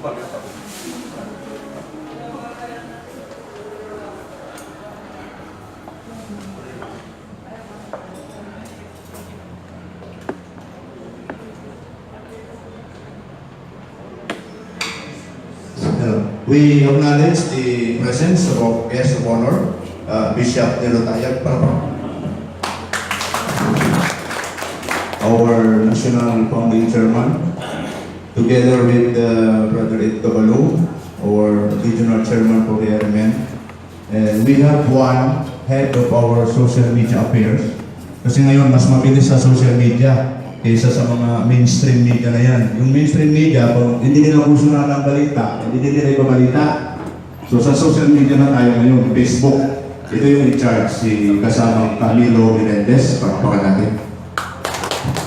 We acknowledge the presence of our guest of honor, Bishop Nilo Tayag, our National Founding Chairman, together with Brother Kabalu, our Regional Chairman for the AARMM. And we have one head of our social media affairs. Kasi ngayon, mas mabilis sa social media kaysa sa mga mainstream media na yan. Yung mainstream media, kung hindi nila gusto na ng balita, hindi nila ipabalita. So sa social media na tayo ngayon, Facebook, ito yung in-charge, si kasamang Nilo Tayag natin.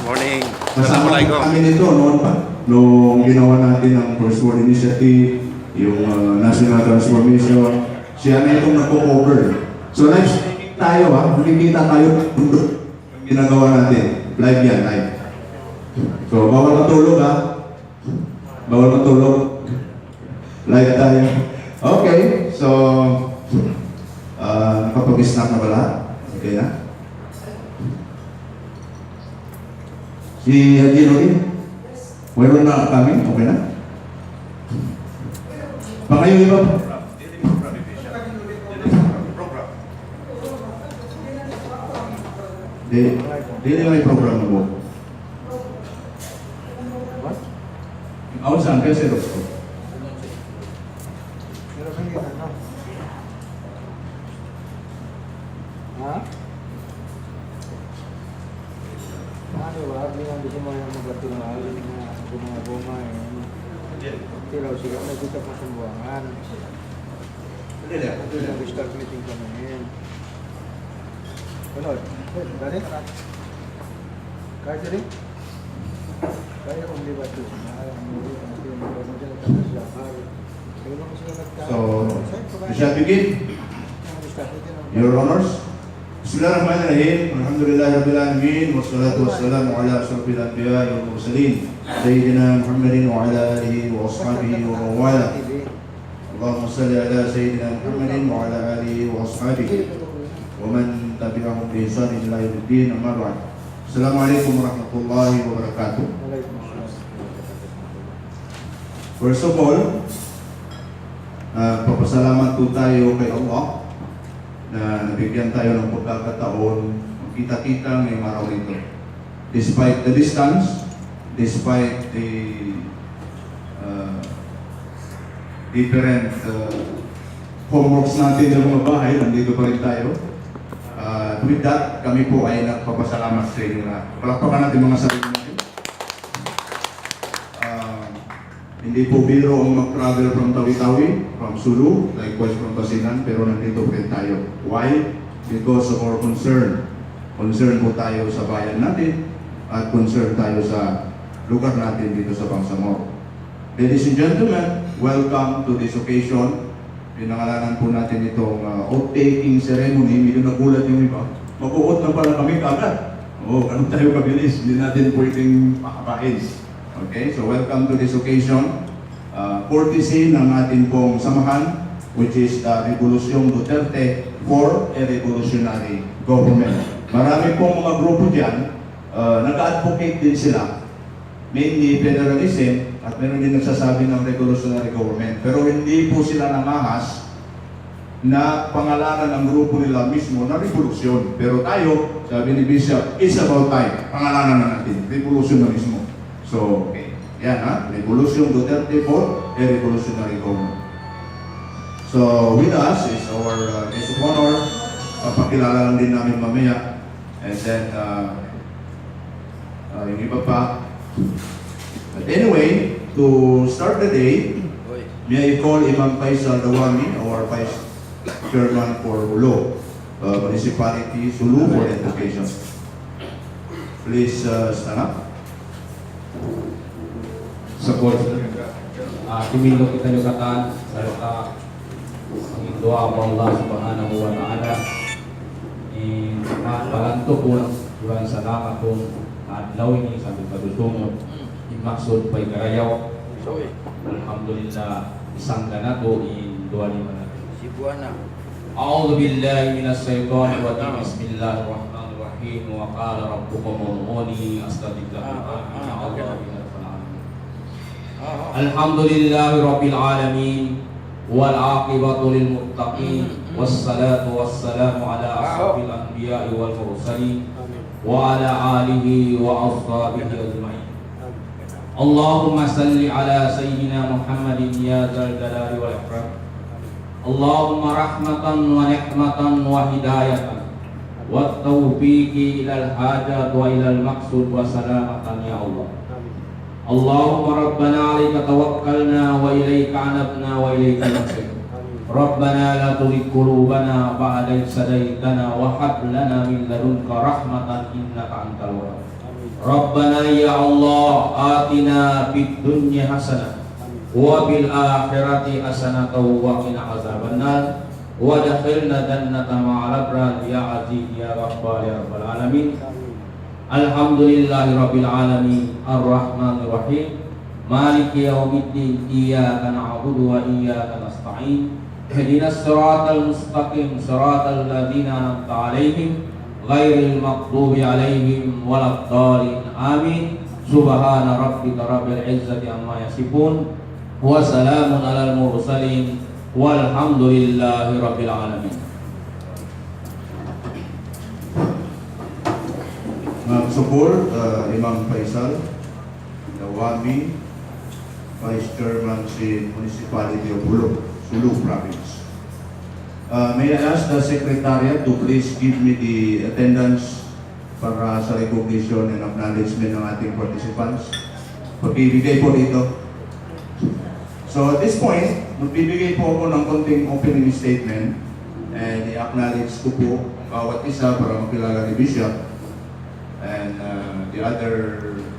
Morning. Kasama kami nito noon pa. Nung ginawa natin ang First World Initiative, yung National Transformation, siya na itong nagpo-cover. So live tayo nakikita tayo yung ginagawa natin. Live yan, live. So, bawal matulog bawal matulog. Live tayo. Okay, so nakapag-snap na ba lahat? Okay na? Si Noreen? Mayroon na kami? Okay na? Pangayon iba? Hindi may program na mo. Ako saan? Kaya si Rosco. Ha? Ano ba? Hindi nga gusto mo yung maglatungal na gumaguma Tilaw sila, nagkita pa sa buwangan. Nag-start meeting kami ngayon. Ano? Dali? Kahit dali? Kaya kung libat doon. So, we shall begin. Your honors. Bismillahirrahmanirrahim. Alhamdulillahirabbil alamin wassalatu wassalamu ala asyrafil anbiya'i wal mursalin sayyidina Muhammadin wa ala alihi wa ashabihi wa man wala. Allahumma shalli ala sayyidina Muhammadin wa ala alihi wa ashabihi wa man tabi'ahum bi ihsan ila yaumiddin. Amma ba'd. Assalamualaikum warahmatullahi wabarakatuh. First of all, papasalamat po tayo kay Allah na nabigyan tayo ng pagkakataon kita-kita ngayong araw nito. Despite the distance, despite the different homeworks natin ng mga bahay, nandito pa rin tayo. With that, kami po ay nagpapasalamat sa inyo na palakpakan natin mga sarili natin. Hindi po biro ang mag-travel from Tawi-tawi, from Sulu, likewise from Basilan, pero nandito po tayo. Why? Because of our concern. Concern po tayo sa bayan natin at concern tayo sa lugar natin dito sa Bangsamoro. Ladies and gentlemen, welcome to this occasion. Pinangalanan po natin itong oath-taking ceremony. Medyo nagulat yung iba. Mag-o-oath na pala kami kagad. Ganun tayo kabilis. Hindi natin pwedeng makapain. Okay, so welcome to this occasion. Courtesy ng ating pong samahan, which is the Rebolusyong Duterte for a Revolutionary Government. Marami pong mga grupo dyan, nag-advocate din sila, mainly federalism, at meron din nagsasabi ng revolutionary government. Pero hindi po sila namahas na pangalanan ng grupo nila mismo na revolusyon. Pero tayo, sabi ni Bishop, it's about time. Pangalanan na natin, revolusyon na mismo. So, okay. Yan Rebolusyong Duterte for a Revolutionary Government. So, with us is our guest of honor. Papakilala lang din namin mamaya. And then, yung iba pa. But anyway, to start the day, may I call Imam Faisal Dawami, our Vice Chairman for Ulo, Municipality, Sulu for Education. Please stand up. Support. Timindok kita nyukatan serta doa Allah Subhanahu wa Ta'ala ni mabantu pun bulan salamat pun adlaw ini sambil padutungod imaksud pay karayaw Alhamdulillah, isang ganado in dua lima natin. Cebuana. A'udzu billahi minasyaitonir rajim. Bismillahirrahmanirrahim. Wa qala rabbukum ud'uni astajib lakum. Alhamdulillahi rabbil alamin. Wal 'aqibatu lil muttaqin. Wassalatu wassalamu ala asyrafil anbiya'i wal mursalin wa ala alihi wa ashabihi ajma'in. Allahumma salli ala sayyidina Muhammadin ya dzal jalali wal ikram. Allahumma rahmatan wa nikmatan wa hidayatan wa taufiqi ilal hajat wa ilal maqsud wa salamatan ya Allah. Allahumma rabbana alaika tawakkalna wa ilaika anabna wa ilaika nasir. Rabbana la tuzigh qulubana ba'da idh hadaytana wa hab lana min ladunka rahmatan innaka antal wahhab. Rabbana ya Allah atina fid dunya hasanah wa bil akhirati hasanatan wa qina azabannar wa adkhilna jannata ma'al abrar ya aziz ya rabbal ya rabbal alamin. Alhamdulillahi rabbil alamin arrahmanir rahim maliki yaumiddin iyyaka na'budu wa iyyaka nasta'in ihdinas siratal mustaqim siratal ladzina an'amta 'alaihim ghairil maghdubi 'alaihim waladdallin amin. Subhana rabbika rabbil izzati amma yasifun wa salamun alal mursalin walhamdulillahi rabbil alamin. Support Imam Faisal, Nawami, Vice Chairman si Municipality of Pallong, Sulu Province. May I ask the Secretariat to please give me the attendance para sa recognition and acknowledgement ng ating participants. Pagbibigay po dito. So at this point, magbibigay po ako ng konting opening statement and i-acknowledge ko po ang bawat isa para makilala ni Bishop. And the other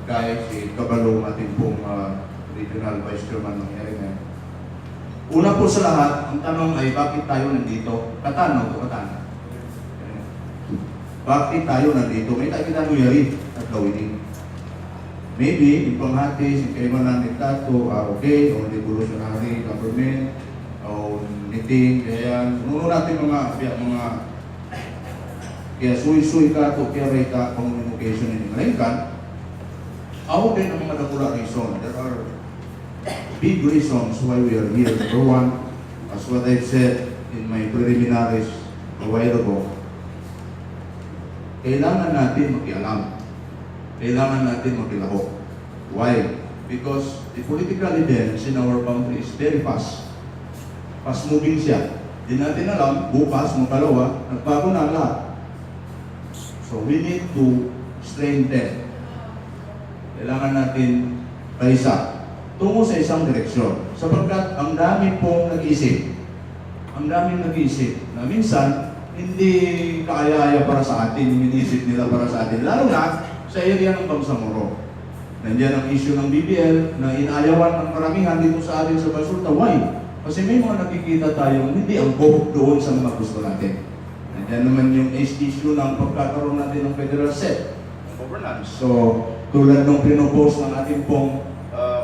guy, si Kabalu, ating pong Regional Vice Chairman ng REBOLUSYONG. Una po sa lahat, ang tanong ay bakit tayo nandito? Katanong to katana. Bakit tayo nandito? May tayo yari at gawin. Maybe, yung panghati, si Kaimanan ni Datu, okay, o revolutionary government, o meeting, kaya nuno natin mga kaya suy-suy ka to kaya ka communication in Malingkan. Ako din ang mga nakula reason. There are big reasons why we are here. Number one, as what I've said in my preliminaries a while ago, kailangan natin makialam. Kailangan natin makilahok. Why? Because the political events in our country is very fast. Fast moving siya. Di natin alam, bukas, makalawa, nagbago na ang lahat. So we need to strengthen. Kailangan natin kaisa tungo sa isang direksyon. Sapagkat ang dami pong nag-isip. Ang daming nag-isip na minsan hindi kaaya-aya para sa atin, yung inisip nila para sa atin. Lalo na sa area ng Bangsamoro. Nandiyan ang issue ng BBL na inayawan ng karamihan dito sa atin sa BASULTA. Why? Kasi may mga nakikita tayong hindi angkop doon sa mga gusto natin. Nandiyan naman yung issue ng pagkakaroon natin ng federal set governance. So, tulad ng pinopose ng ating pong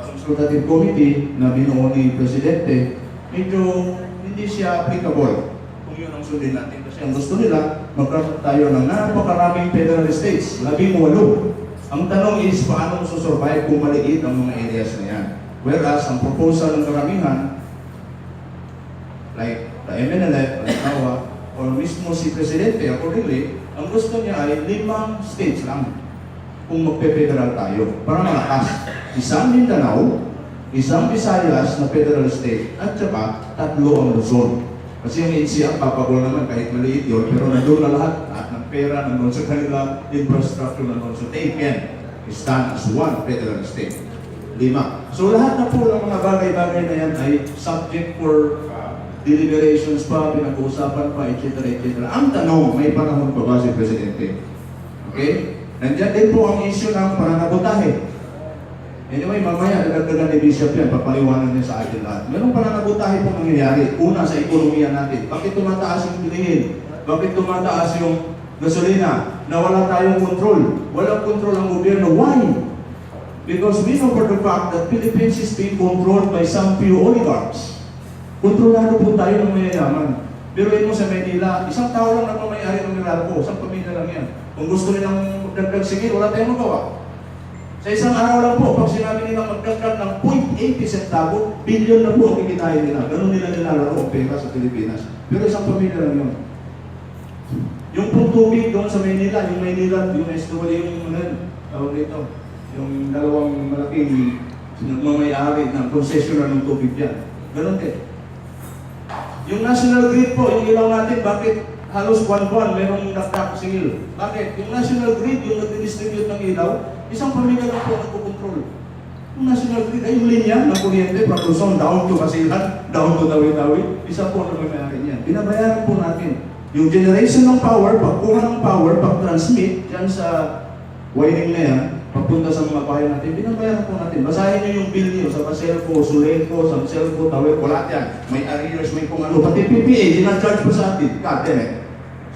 consultative committee na binuo ni Presidente, medyo hindi siya applicable kung yun ang sundin natin. Kasi ang gusto nila, magkaroon tayo ng napakaraming federal states, 18. Ang tanong is, paano susurvive kung maliit ang mga areas na yan? Whereas, ang proposal ng karamihan, like the MNLF, Tawa, or mismo si Presidente, accordingly, ang gusto niya ay 5 states lang kung magpe-federal tayo para malakas. Isang Mindanao, isang Visayas na federal state, at saka 3 ang Luzon. Kasi yung NCR, papagol naman kahit maliit yun, pero nandun na lahat ng pera, nandun sa kanila, infrastructure nandun. So they can stand as one federal state. 5. So lahat na po ng mga bagay-bagay na yan ay subject for deliberations pa, pinag-uusapan pa, etc. etc. Ang tanong, may panahon pa ba si Presidente? Okay? Nandiyan din po ang issue ng pananabotahe. Anyway, mamaya, nagagdagan ni Bishop yan, papaliwanan niya sa atin lahat. Meron pananabotahe po nangyayari. Una, sa ekonomiya natin. Bakit tumataas yung bilihin? Bakit tumataas yung gasolina? Na wala tayong control. Walang control ang gobyerno. Why? Because we know for the fact that Philippines is being controlled by some few oligarchs. Kontrolado po tayo ng mayayaman. Pero yun mo sa Manila, isang tao lang nagmamayari ng Meralco, isang pamilya lang yan. Kung gusto nilang magdagdag sige, wala tayong magawa. Sa isang araw lang po, pag sinabi nilang magdagdag ng 0.80 centavo, billion na po ang kikitain nila. Ganun nila nilalaro ang pera sa Pilipinas. Pero isang pamilya lang yun. Yung pong tubig doon sa Manila, yung SW, tawag dito, yung dalawang malaking nagmamayari ng concessioner ng tubig yan. Ganun din. Yung national grid po, yung ilaw natin, bakit halos buwan-buwan merong nakdak singil? Bakit? Yung national grid, yung nag-distribute ng ilaw, isang pamilya lang po nagpo-control. Yung national grid ay yung linya ng kuryente, from Luzon down to Basilan, down to Tawi-tawi, isa po na may-ari niyan. Binabayaran po natin. Yung generation ng power, pagkuha ng power, pag-transmit yan sa wiring na yan, papunta sa mga bahay natin, binabayaran po natin. Basahin niyo yung bill niyo sa Baselco, Sulenco, Samselco, Tawi, wala yan. May arrears, may kung ano. Pati PPA, dinacharge po sa atin. Kate,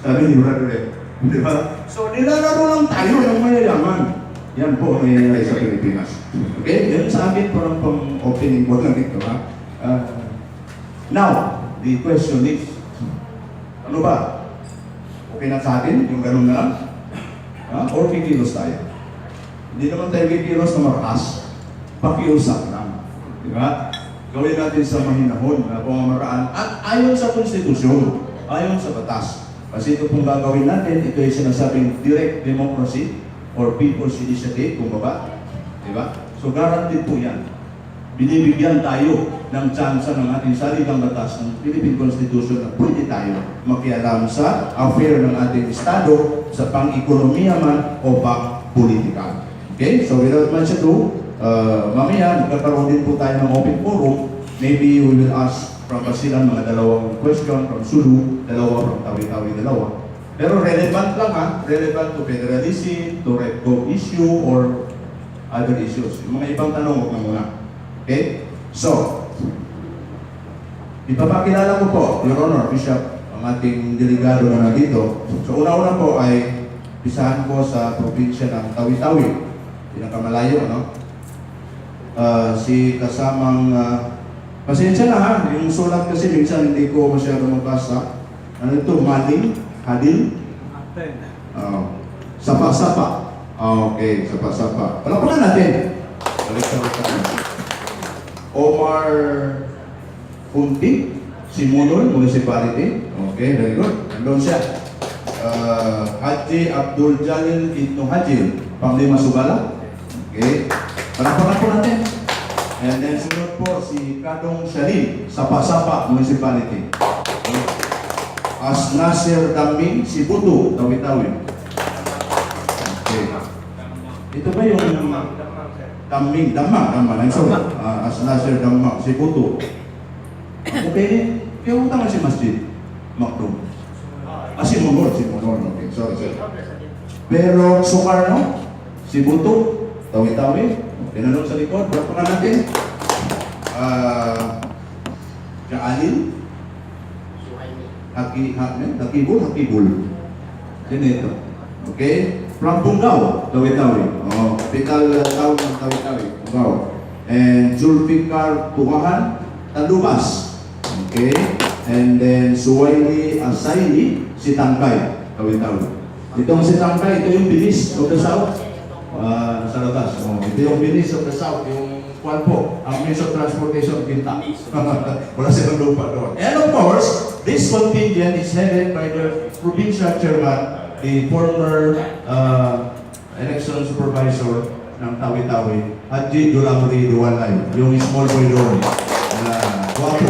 sabi ni Brother Ed. Di ba? So, nilalaro lang tayo ng mayayaman. Yan po ang nangyayari sa Pilipinas. Okay? Yan sa akin po ng pang-opening ko lang dito. Now, the question is, ano ba? Okay na sa atin? Yung ganun na lang? Or kikilos tayo? Hindi naman tayo kikilos na marakas. Pakiusap lang. Di ba? Gawin natin sa mahinahon na pamamaraan at ayon sa konstitusyon, ayon sa batas. Kasi ito pong gagawin natin, ito ay sinasabing direct democracy or people's initiative, kung ba? Diba? So guaranteed po yan. Binibigyan tayo ng tsansa ng ating saligang batas ng Philippine Constitution na pwede tayo makialam sa affair ng ating Estado sa pang-ekonomiya man o pang-politika. Okay? So without much ado, mamaya magkakaroon din po tayo ng open forum. Maybe we will ask from Basilan mga dalawang question, from Sulu, dalawa, from Tawi-tawi, dalawa. Pero relevant lang relevant to federalism, to REBCO issue, or other issues. Yung mga ibang tanong, huwag na muna. Okay? So, ipapakilala ko po, Your Honor, Bishop, ang ating delegado na nandito. So, una-una po ay pisahan ko sa probinsya ng Tawi-tawi. Pinakamalayo, no? Si kasamang, pasensya na ha, yung sulat kasi minsan hindi ko masyado mabasa. Ano ito? Maling? Hadil? Sapa-sapa. Okay, sapa-sapa. Palapakan natin. Omar Punti, Simunol, Municipality. Okay, very good. Andun siya. Haji Abdul Jalil Ibnu Hajil, Panglima Subala. Okay. Palapakan po natin. And then sunod po si Kadong Sharif, Sapa-sapa Municipality. As Nasir Daming, si Butu, Tawi-tawi. Okay. Ito ba yung Daming, Damang, I'm sorry. As Nasir Damang, si Butu. Okay, kaya utang na si Masjid Makdum. Si Monor, okay, sorry. Pero Sukarno, si Butu, Tawi-tawi. Tinanong sa likod, berapa ka natin? Kaalil? Hakibul. Yan ito. Okay? From Bungaw, Tawi-tawi. Capital town ng Tawi-tawi. Bungaw. And Zulfikar Tukahan, Talubas. Okay? And then Suwaili Asayli, si Tangkay, Tawi-tawi. Itong si Tangkay, ito yung bilis of the South. Sa labas. Ito yung bilis of the South, yung kwan po, ang means of transportation, Binta. Wala silang lupa doon. And of course, this contingent is headed by the provincial chairman, the former election supervisor ng Tawi-tawi, Haji Dulamri Duwalay, yung small boy doon. Guwapo.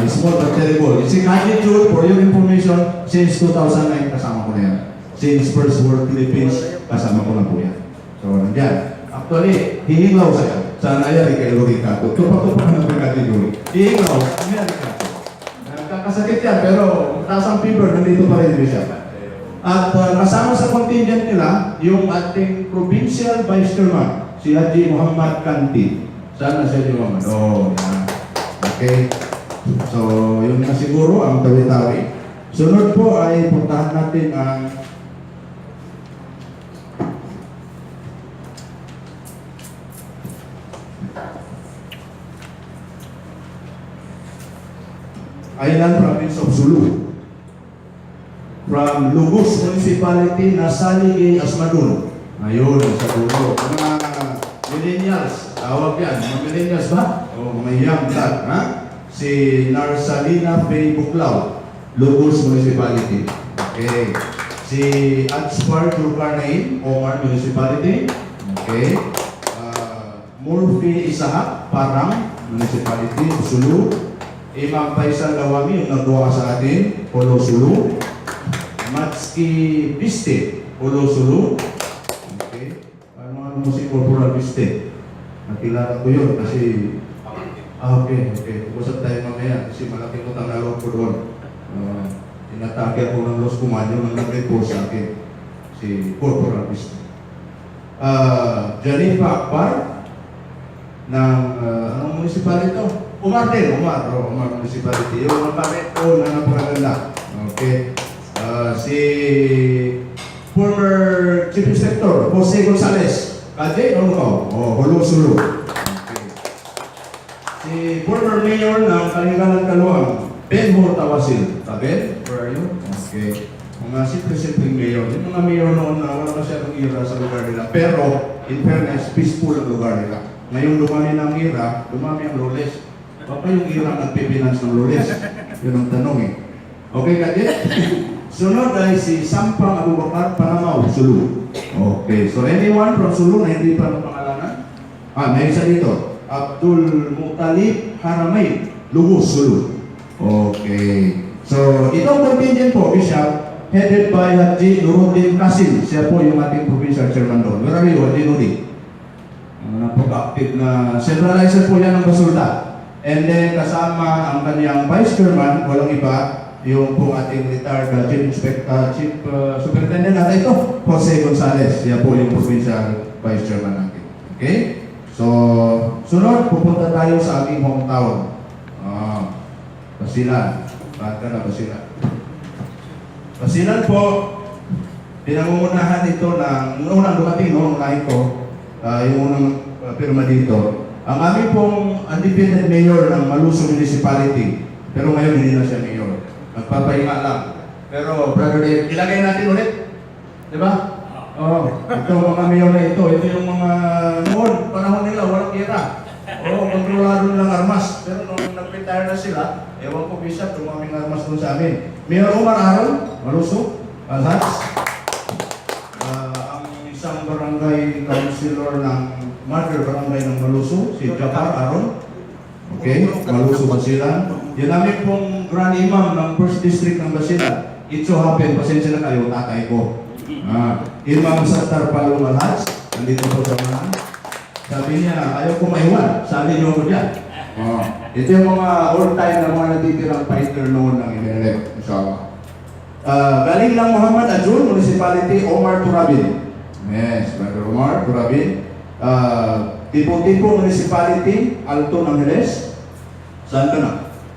Small but terrible. Si Haji Jul, for your information, since 2009, kasama ko na yan. Since First World Philippines, kasama ko na po yan. So, nandiyan. Actually, hihingaw sa'yo. Sa nangyari kay Lorita. Tupak-tupak ng Brigadier Jul. Hihingaw. Nangyari ka. Nakakasakit yan, pero taas ang fever, nandito pa rin siya. At kasama sa contingent nila, yung ating provincial vice chairman, si Haji Muhammad Kanti. Sana siya yung mga. Yan. Okay. So, yun na siguro ang Tawi-tawi. Sunod po ay puntahan natin ang Island Province of Sulu. From Lugos Municipality, Nasalig Asmadun. Ayun, sa dulo. Mga millennials, tawag yan. Mga millennials ba? O mga young blood, ha? Si Narsalina Faye Buklaw, Lugos Municipality. Okay. Si Adspar Tulkarnain, Omar Municipality. Okay. Murphy Isahak, Parang Municipality, Sulu. Imam Faisal Lawami, yung nagduwa sa atin, Polo Sulu. Matski Biste, Polo Sulu. Okay. Ano mo si Corporal Biste? Nakilala ko yun kasi... okay. Usap tayo mamaya kasi malaking utang na loob ko doon. Inatake ako ng Los Cumaño nang nag-report sa akin. Si Corporal Biste. Janifa Akbar ng anong municipality ito? Umar Municipality. Yung mababit ko na napakaganda. Okay. Si former Chief Inspector Jose Gonzalez. Kade, Holo Sulu. Okay. Si former Mayor ng Kalingalan Kaluang, Benhur Tawasil. Ben, where are you? Okay. Mga simple-simple mayor. Yung mga mayor noon na wala masyadong ira sa lugar nila. Pero, in fairness, peaceful ang lugar nila. Ngayon dumami ng ira, dumami ang lules. Baka yung ira nagpipinance ng lules? Yun ang tanong eh. Okay, Kade? Sunod ay si Sampang Abubakar Panamaw, Sulu. Okay, so anyone from Sulu na hindi pa ng pangalanan? May isa dito. Abdul Mutalib Haramay, Lugos, Sulu. Okay. So, itong contingent po, Bishop, headed by Haji Nuruddin Kasim. Siya po yung ating provincial chairman doon. Where are you, Haji Nuruddin? Napaka-active na centralizer po yan ng BASULTA. And then kasama ang kanyang vice chairman, walang iba, yung po ating retired Chief Superintendent natin ito, Jose Gonzalez. Siya po yung provincial vice chairman natin. Okay? So, sunod, pupunta tayo sa ating hometown. Basilan. Bakit ka na Basilan? Basilan po, pinangungunahan ito ng unang dumating, unahin ko, yung unang pirma dito. Ang aming pong independent mayor ng Maluso Municipality, pero ngayon hindi na siya mayor. Nagpapahinga lang. Pero, Brother Dave, ilagay natin ulit. Di ba? Ito mga mayor na ito yung mga noon, panahon nila, walang kira. Kontrolado nilang armas. Pero nung nag-retire na sila, ewan ko Bishop, tumaming armas doon sa amin. Mayor Omar Aron, Maluso, Alhats. Ang isang barangay councilor ng Mother Barangay ng Maluso, si Jafar Aron. Okay, Maluso Basilan. Yan namin pong Grand Imam ng First District ng Basilan. It so happen, pasensya na kayo, tatay ko. Imam Sattar Pallong Alhats, nandito po sa mga. Sabi niya, ayaw ko maiwan, sali niyo ako dyan. Ito yung mga old time na mga natitirang fighter noon ng MLF, inshallah. Galing lang Muhammad Ajun, Municipality, Omar Turabin. Yes, Brother Omar Turabin. Tipo-tipo Municipality, Alto ng Heles. Saan ka na?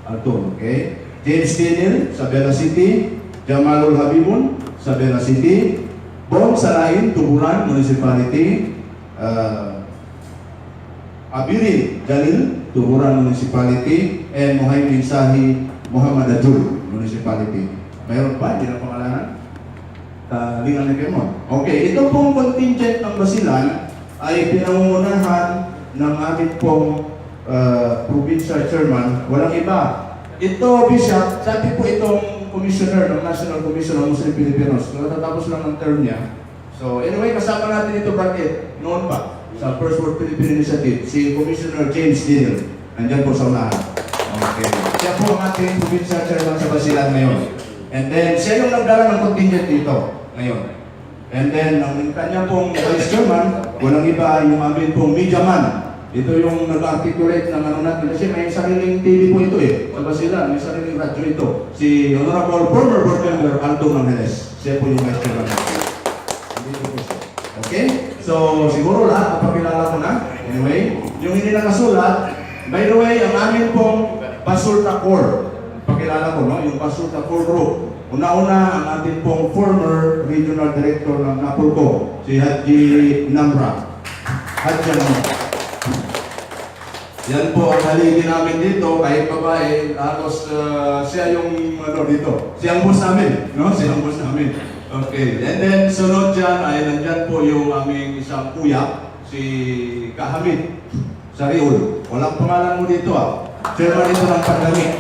Alto, okay. James Daniel, sa Bella City. Jamalul Habibun, sa Bella City. Bong Sarain, Tuburan Municipality. Abirin Jalil, Tuburan Municipality. And Muhaymin Sahi, Muhammad Ajul Municipality. Mayroon pa, hindi na pangalanan? Lingan na kayo. Okay, ito pong contingent ng Basilan ay pinangungunahan ng ating pong provincial chairman. Walang iba. Ito, Bishop, dati po itong commissioner ng National Commission of Muslim Filipinos. Natatapos lang ng term niya. So, anyway, kasama natin ito bakit? Noon pa, sa First World Philippine Initiative, si Commissioner James Daniel. Nandyan po sa unahan. Okay. Siya po ang ating provincial chairman sa Basilan ngayon. And then, siya yung nagdala ng contingent dito ngayon. And then, ang kanya pong vice chairman, walang iba yung amin pong media man. Ito yung nag-articulate ng ano natin. Kasi may sariling TV po ito eh. Sa Basilan, may sariling radyo ito. Si Honorable former board member Alto ng Heles. Siya po yung vice chairman natin. Okay? So, siguro lahat, napakilala ko na. Anyway, yung hindi nakasulat, by the way, ang amin pong BASULTA Core. Pakilala ko, no? Yung BASULTA Core Group. Una-una, ang ating pong former regional director ng Napolco, si Haji Namra. Haji Namra. Yan po ang haligi namin dito, kahit babae, halos siya yung dito. Siya ang boss namin, no? Siya ang boss namin. Okay, and then sunod dyan ay nandyan po yung aming isang kuya, si Kahamid Sariul. Walang pangalan mo dito Chairman ito ng pandemic.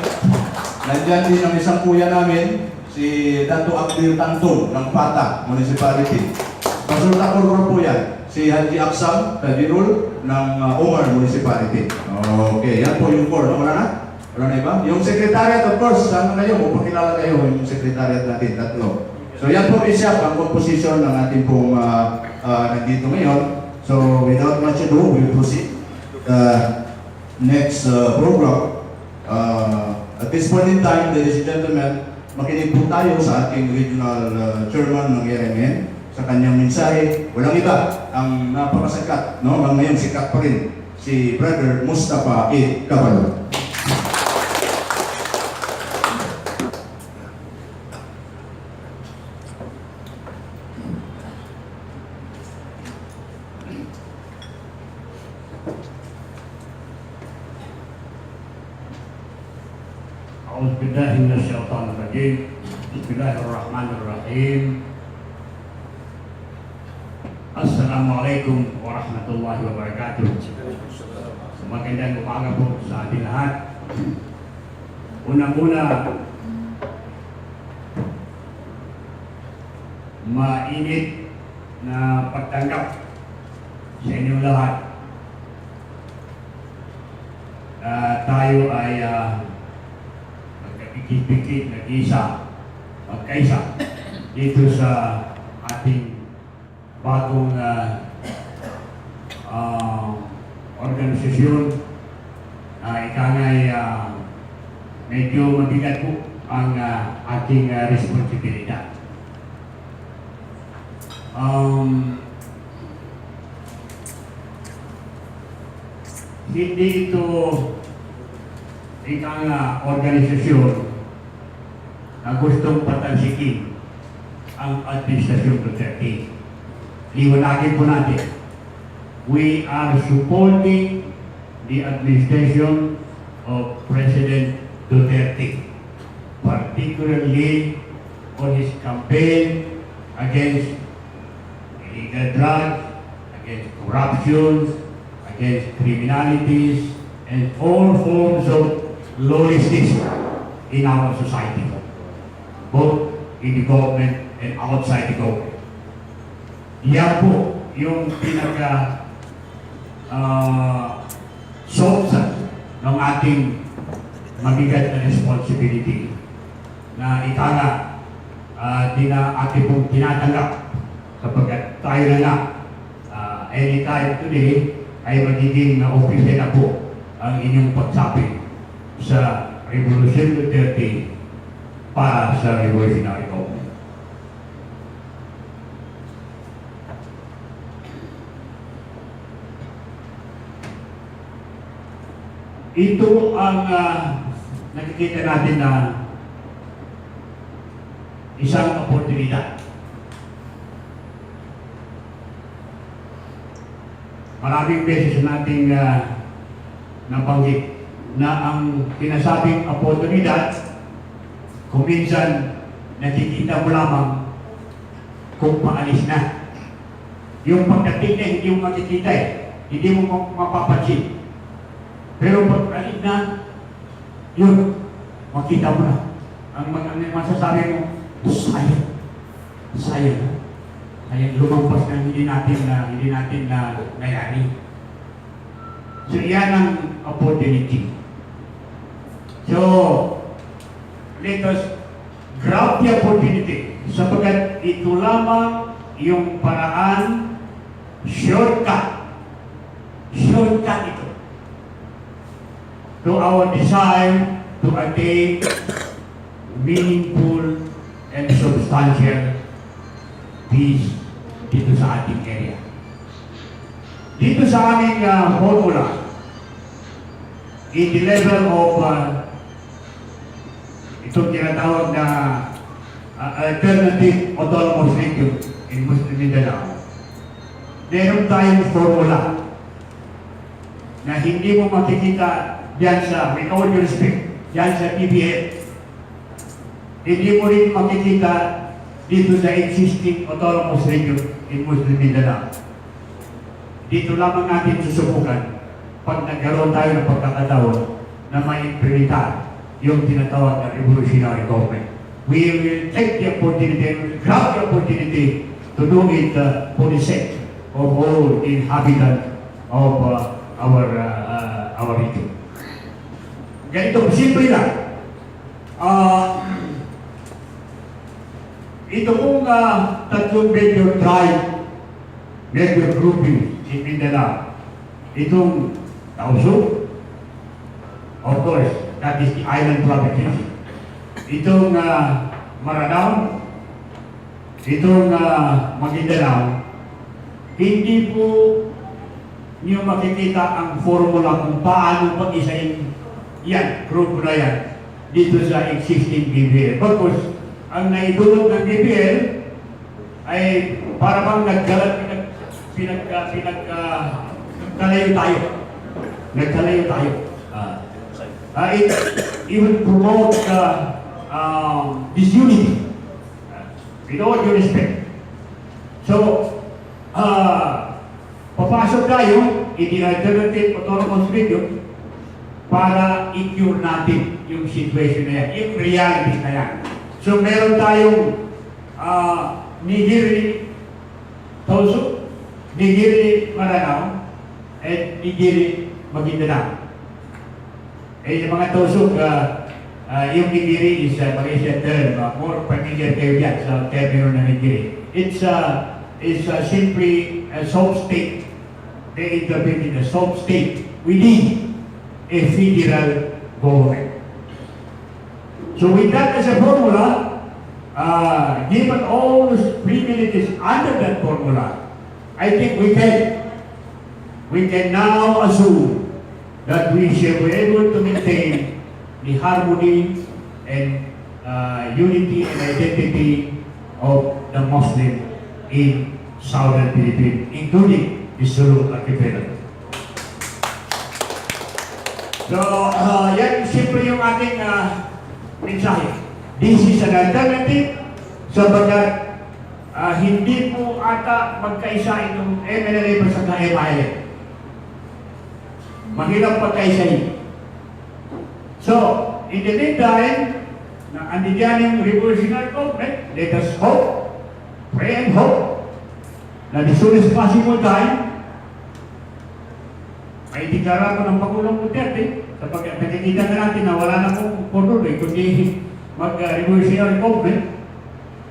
Nandyan din ang isang kuya namin, si Datu ng Pata Municipality. Basulta ko po yan. Si Haji Aksam Tadirul ng Omar Municipality. Okay, yan po yung core. No? Wala na? Wala na iba? Yung secretariat, of course, ano kayo? Upakilala kayo yung secretariat natin, tatlo. So yan po isa ang composition ng ating pong nandito ngayon. So without much ado, we'll proceed. Next program. At this point in time, ladies and gentlemen, makinig po tayo sa ating regional chairman ng AARMM. Sa kanyang mensahe, walang iba, ang napakasikat, no? Ngayon sikat pa rin, si Brother Mustapha Kabalu. أعوذ بالله من الشيطان الرجيم بسم الله الرحمن الرحيم Assalamualaikum warahmatullahi wabarakatuh. Magandang umaga po sa ating lahat. Unang-una, mainit na pagtanggap sa inyong lahat. Tayo ay magkapikit-pikit, magkaisa dito sa ating bagong organisasyon. Ika nga'y medyo mabigat po ang ating responsibilidad. Hindi ito ika nga organisasyon na gustong patalsikin ang administrasyon Duterte. Liwanagin po natin, we are supporting the administration of President Duterte, particularly on his campaign against illegal drugs, against corruption, against criminalities, and all forms of lawlessness in our society, both in the government and outside the government. Yan po yung pinaka-source ng ating mabigat na responsibility na ating pong tinatanggap kapag tayo na nga anytime today ay magiging na-official na po ang inyong pagsapit sa Revolution Duterte para sa revolutionary government. Ito ang nakikita natin na isang oportunidad. Maraming beses nating nabanggit na ang pinasabing oportunidad, kung minsan nakikita mo lamang kung paalis na. Yung pagdating na hindi mo makikita hindi mo mapapansin. Pero pag alis na, yun, makita mo na. Ang masasabi mo, sayang. Sayang lumampas na hindi natin na nayari. So, yan ang opportunity. So, let us grab the opportunity sapagkat ito lamang yung paraan, shortcut ito to our desire to attain meaningful and substantial peace dito sa ating area. Dito sa aming formula, in the level of itong tinatawag na alternative autonomous region in Muslim Mindanao, meron tayong formula na hindi mo makikita diyan sa, with all due respect, diyan sa PBL. Hindi mo rin makikita dito sa existing autonomous region in Muslim Mindanao. Dito lamang natin susubukan pag nagkaroon tayo ng pagkakataon na ma-implementa yung tinatawag na revolutionary government. We will take the opportunity, grab the opportunity to do it for the sake of all inhabitants of our region. Ganito, simple lang. Ito pong tatlong major tribe, major grouping in Mindanao. Itong Tausug, of course, that is the island provinces. Itong Maranao, itong Maguindanao, hindi po niyo makikita ang formula kung paano pag-isahin yan, grupo na yan, dito sa existing BBL. Because ang naidulot ng BBL ay para bang nagkalayo tayo. Nagkalayo tayo. It even promote disunity. With all due respect. So, papasok tayo in the alternative autonomous region para i-cure natin yung situation na yan, yung reality na yan. So, meron tayong Nigiri Tausug, Nigiri Maranao, at Nigiri Maguindanao. Eh, yung mga Tausug, yung Nigiri is a term, more familiar kayo yan sa termino na Nigiri. It's simply a sub-state. They intervene in a sub-state within a federal government. So with that as a formula, given all those privileges under that formula, I think we can now assume that we shall be able to maintain the harmony and unity and identity of the Muslim in Southern Philippines, including the Sulu archipelago. So, yan simple yung ating mensahe. This is an alternative sabagat hindi po ata magkaisa itong MNLA sa MILF. Mahirap pagkaisahin. So, in the meantime, na andiyan yung revolutionary government, let us hope, pray and hope, na the soonest possible time, ay deklara ko ng Pangulong Duterte, sapagkat nakikita na natin na wala na pong control, kundi mag-revolutionary government,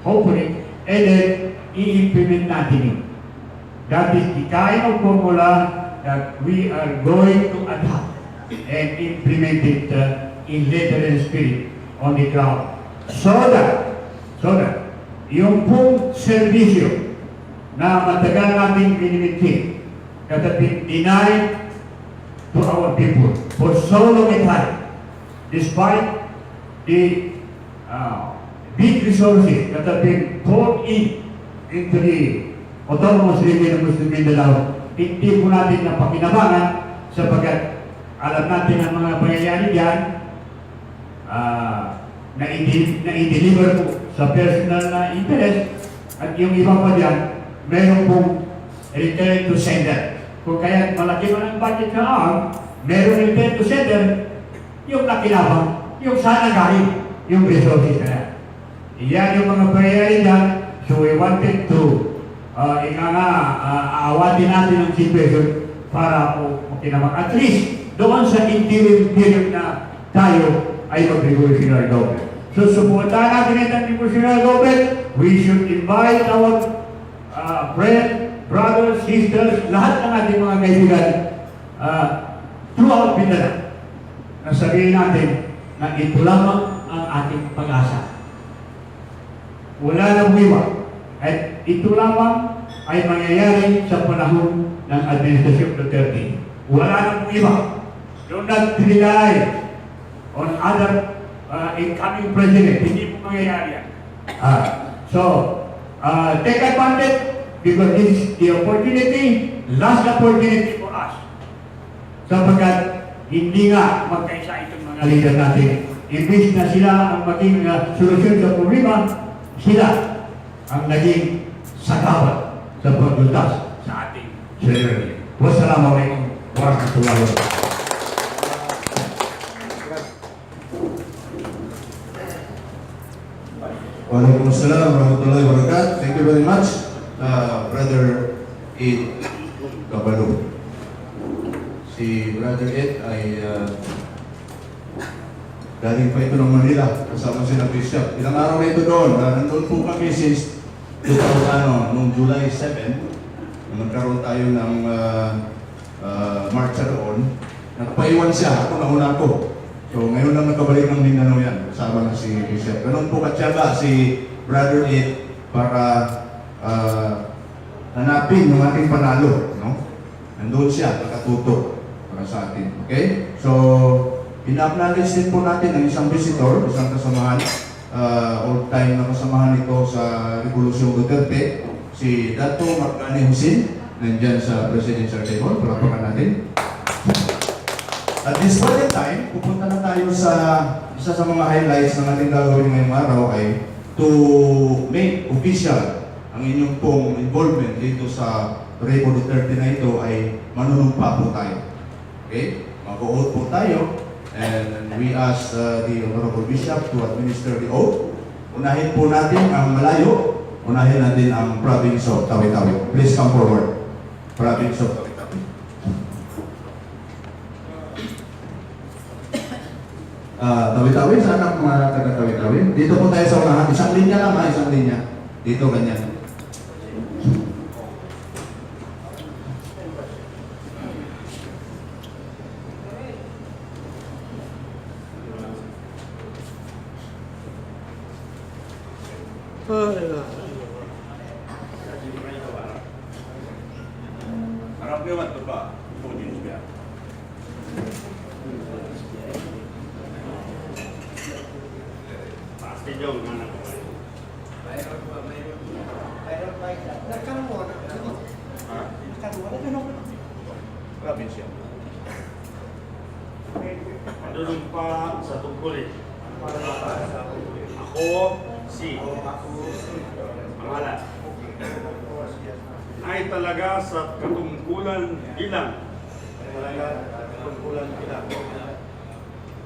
hopefully, and then i-implement natin yun. That is the kind of formula that we are going to adapt and implement it in letter and spirit on the ground. So that yung pong servisyo na matagal natin pinimitin that have been denied to our people for so long a time, despite the big resources that have been poured into the autonomous region of Muslim Mindanao, hindi po natin napakinabangan sapagkat alam natin ang mga pangyayari dyan na i-deliver po sa personal na interest at yung iba pa dyan, meron pong return to sender. Kung kaya malaki man ang budget sa AARMM, meron return to sender, yung nakinabang, yung sana galing, yung resources na yan. Iyan yung mga pangyayari dyan, so we wanted to aawatin natin ang situation para po makinabang. At least, doon sa interim period na tayo ay mag-revolutionary government. So, supportahan natin ang revolutionary government. We should invite our brothers, sisters, lahat ng ating mga kaibigan throughout Mindanao na sabihin natin na ito lamang ang ating pag-asa. Wala nang iba. At ito lamang ay mangyayari sa panahon ng Administrasyon Duterte. Wala nang iba. Do not rely on other incoming president. Hindi po mangyayari yan. Take advantage because this is the opportunity, last opportunity for us. sapagkat hindi nga magkaisa itong mga leader natin. Imbis na sila ang maging solusyon sa problema, sila ang naging sagabat sa paglutas sa ating scenario. Wassalamualaikum warahmatullahi wabarakatuh. Waalaikumsalam warahmatullahi wabarakatuh. Thank you very much, Brother Ed Kabalu. Si Brother Ed ay galing pa ito ng Manila, kasama sila Bishop. Ilang araw na ito doon. Nandun po kami since noong July 7, nagkaroon tayo ng marcha doon. Nagpaiwan siya, ako nauna ko. So ngayon lang nakabalik ng Mindanao yan, kasama na si Bishop. Ganun po katsyaga si Brother Ed para hanapin yung ating panalo. No? Nandun siya, nakatutok para sa atin. Okay? So, ina-acknowledge din po natin ang isang visitor, isang kasamahan, old-time na kasamahan ito sa Rebolusyong Duterte, si Datu Husin, nandyan sa presidential table. Palapakan natin. At this point in time, pupunta na tayo sa isa sa mga highlights ng ating gagawin ngayong araw ay to make official ang inyong pong involvement dito sa Rebo Duterte na ito ay manunumpa po tayo. Okay? Mag-o-oath po tayo and we ask the Honorable Bishop to administer the oath. Unahin po natin ang malayo, unahin natin ang province of Tawi-tawi. Please come forward. Province of Tawi-tawi. Tawi-tawi, saan ang mga taga-Tawi-tawi? Dito po tayo sa unahan. Isang linya lang ha, isang linya. Dito, ganyan. Harap naman ito pa. Audience niya. Pasti jauh mana? Provincia. Manunumpa sa tungkulin. Ako si pangalan ay talaga sa katungkulan bilang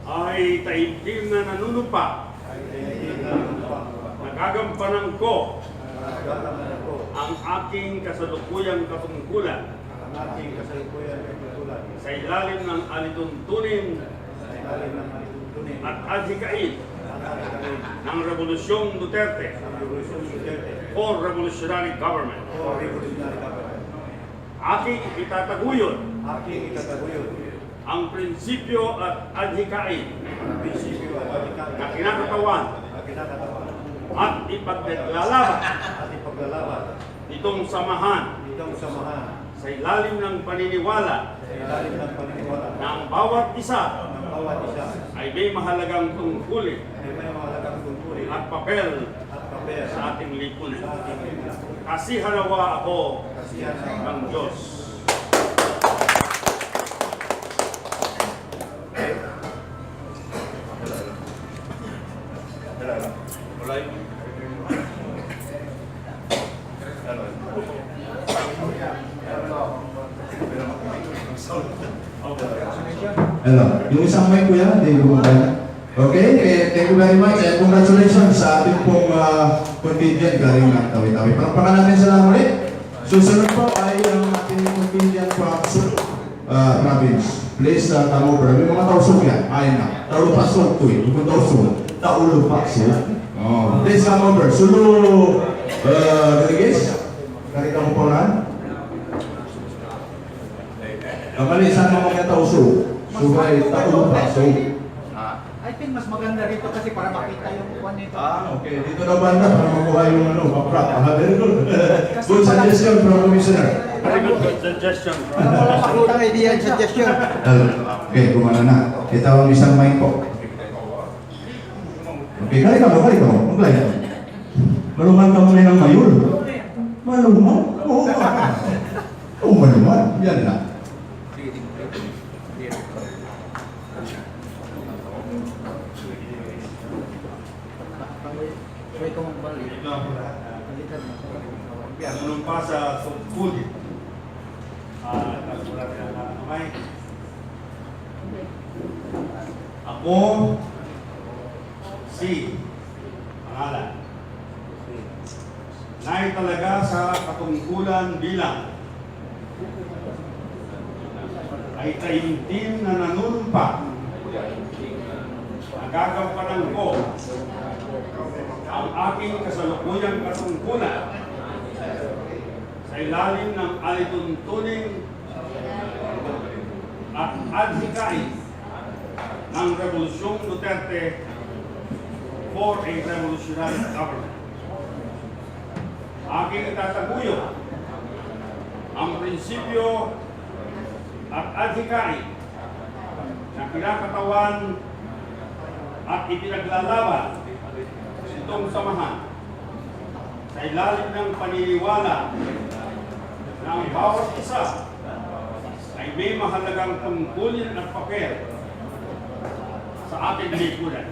ay taimtim na nanunumpa nagagampanan ko ang aking kasalukuyang katungkulan sa ilalim ng alituntunin at adhikain ng Rebolusyong Duterte or Revolutionary Government. Aking itataguyod ang prinsipyo at adhikain na kinakatawan at ipaglalaban itong samahan sa ilalim ng paniniwala na ang bawat isa ay may mahalagang tungkulin at papel sa ating lipunan. Kasi halawa ako ng Diyos. Hello. Yung isang mic ko yan, hindi ko makaya. Okay, thank you very much and congratulations sa ating pong contingent galing ng Tawi-tawi. Palakpakan natin sila ulit. Susunod po ay ang ating contingent from Sulu province. Please come over. May mga tausok yan. Ayun na. Taulupasok to eh. Kung tausok. Taulupasok. Oh. Please come over. Sulu delegation. Karika mo po lang. Kamali, saan mo mga tausok? Subay, taulupasok. I think mas maganda rito kasi para makita yung kuwan nito. Okay. Dito na banda para makuha yung backdrop. Very good. Good suggestion from Commissioner. Very good suggestion. Wala makita idea and suggestion. Okay, kumana na. Kita ang isang mic po. Okay, kali ka mo. Maglaya. Maluman ka muna ng mayul. Maluman? Oo. Oo, maluman. Yan na. Pwede ko magbalik. Balikan mo. Manumpa sa Sukuli. Tapos wala tayong kamay. Ako, si pangalan. Nay talaga sa katungkulan bilang ay taimtim na nanunumpa. Nagagampanan ko ang aking kasalukuyang katungkulan sa ilalim ng alituntunin at adhikain ng Rebolusyong Duterte for a Revolutionary Government. Aking itataguyod ang prinsipyo at adhikain na kinakatawan at ipinaglalaban itong samahan sa ilalim ng paniniwala na ang bawat isa ay may mahalagang tungkulin at papel sa ating lipunan.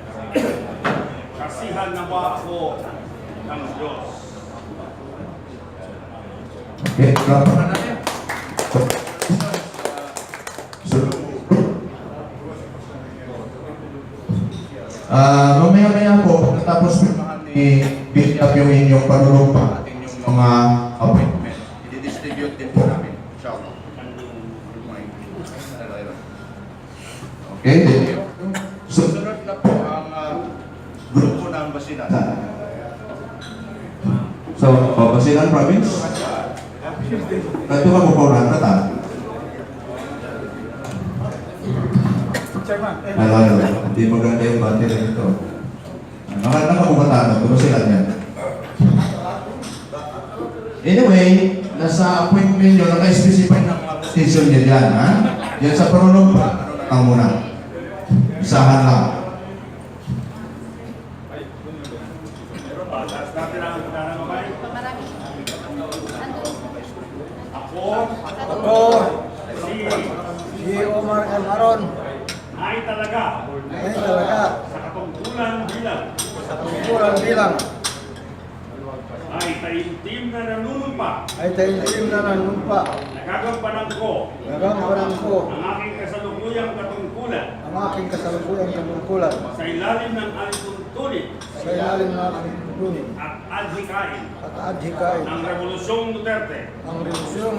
Kasihan nawa ako ng Diyos. Okay, mamaya-maya po, natapos ni Bishop yung inyong panunumpa at inyong mga appointment. I-distribute din po namin. Inshallah. Okay, thank you. Susunod na po ang grupo ng Basilan. So, Basilan Province? Ito ka mo po na Hello. Hindi maganda yung battery nito. Nakakumatanan, pero sila niyan. Anyway, nasa appointment nyo, naka-specify ng mga station niya dyan, ha? Yan sa panunumpa, ano na muna? Isahan lang. Ako, si Omar M. Aron. Ay talaga sa katungkulan bilang ay taimtim na nanunumpa. Nagagampanan ko ang aking kasalukuyang katungkulan sa ilalim ng alituntunin at adhikain ng Rebolusyong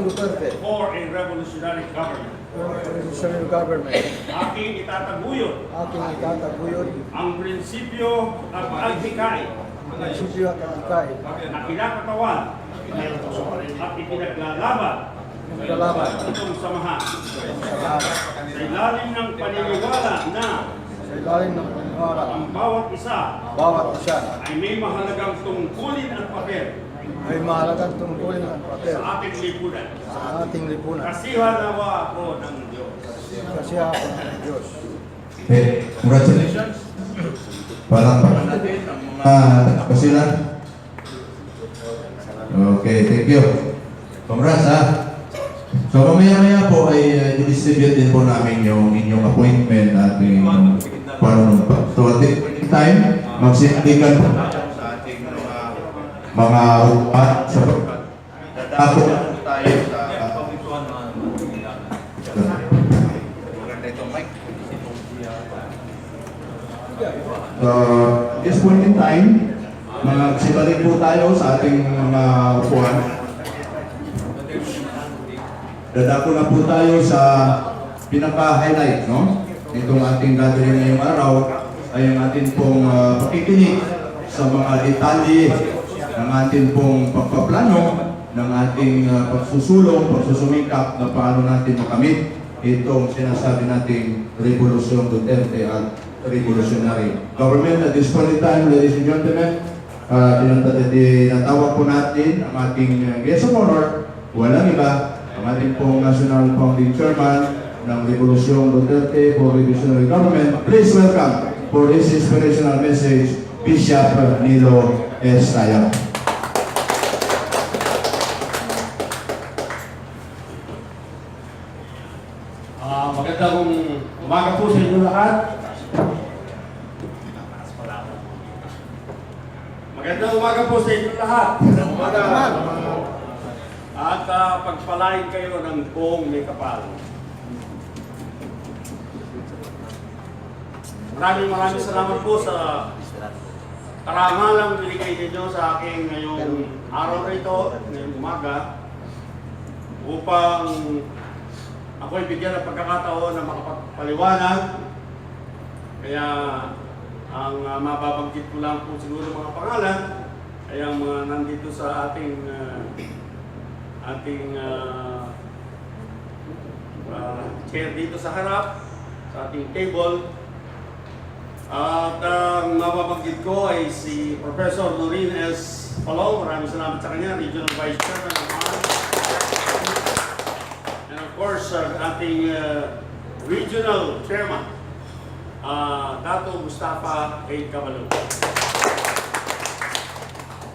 Duterte for a Revolutionary Government. Aking itataguyod ang prinsipyo at adhikain na kinakatawan at ipinaglalaban itong samahan sa ilalim ng paniniwala na ang bawat isa ay may mahalagang tungkulin at papel sa ating lipunan. Kasihan nawa ako ng Diyos. Okay, congratulations. Palakpakan natin ang mga Basilan. Okay, thank you. Congrats, ha? So, mamaya-maya po ay i-distribute din po namin yung inyong appointment at yung panunumpa. So, at this time, magsindikan po sa ating mga upat sa pagkatapos tayo sa this point in time, magsibalik po tayo sa ating mga upuan. Dadako na po tayo sa pinaka-highlight, no? Itong ating gathering ngayong araw ay ang ating pong pakikinig sa mga detalye ng ating pong pagpaplano, ng ating pagsusulong, pagsusumikap na paano natin makamit itong sinasabi nating Revolusyong Duterte at Revolutionary Government. At this point in time, ladies and gentlemen, tinatawag po natin ang ating guest of honor, walang iba, ang ating pong National Founding Chairman ng Rebolusyong Duterte for Revolutionary Government. Please welcome for this inspirational message, Bishop Nilo Tayag. Magandang umaga po sa inyo lahat. Magandang umaga po sa inyo lahat. At pagpalain kayo ng buong may kapal. Maraming salamat po sa karangalang binigay ninyo sa aking ngayong araw rito, ngayong umaga, upang ako'y bigyan ng pagkakataon na makapagpaliwanag. Kaya ang mababanggit ko lang po siguro mga pangalan ay ang mga nandito sa ating chair dito sa harap, sa ating table. At ang mababanggit ko ay si Professor Noreen S. Pallong. Maraming salamat sa kanya, Regional Vice Chairman ng AARMM. And of course, ating Regional Chairman, Datu Mustapha A. Kabalu.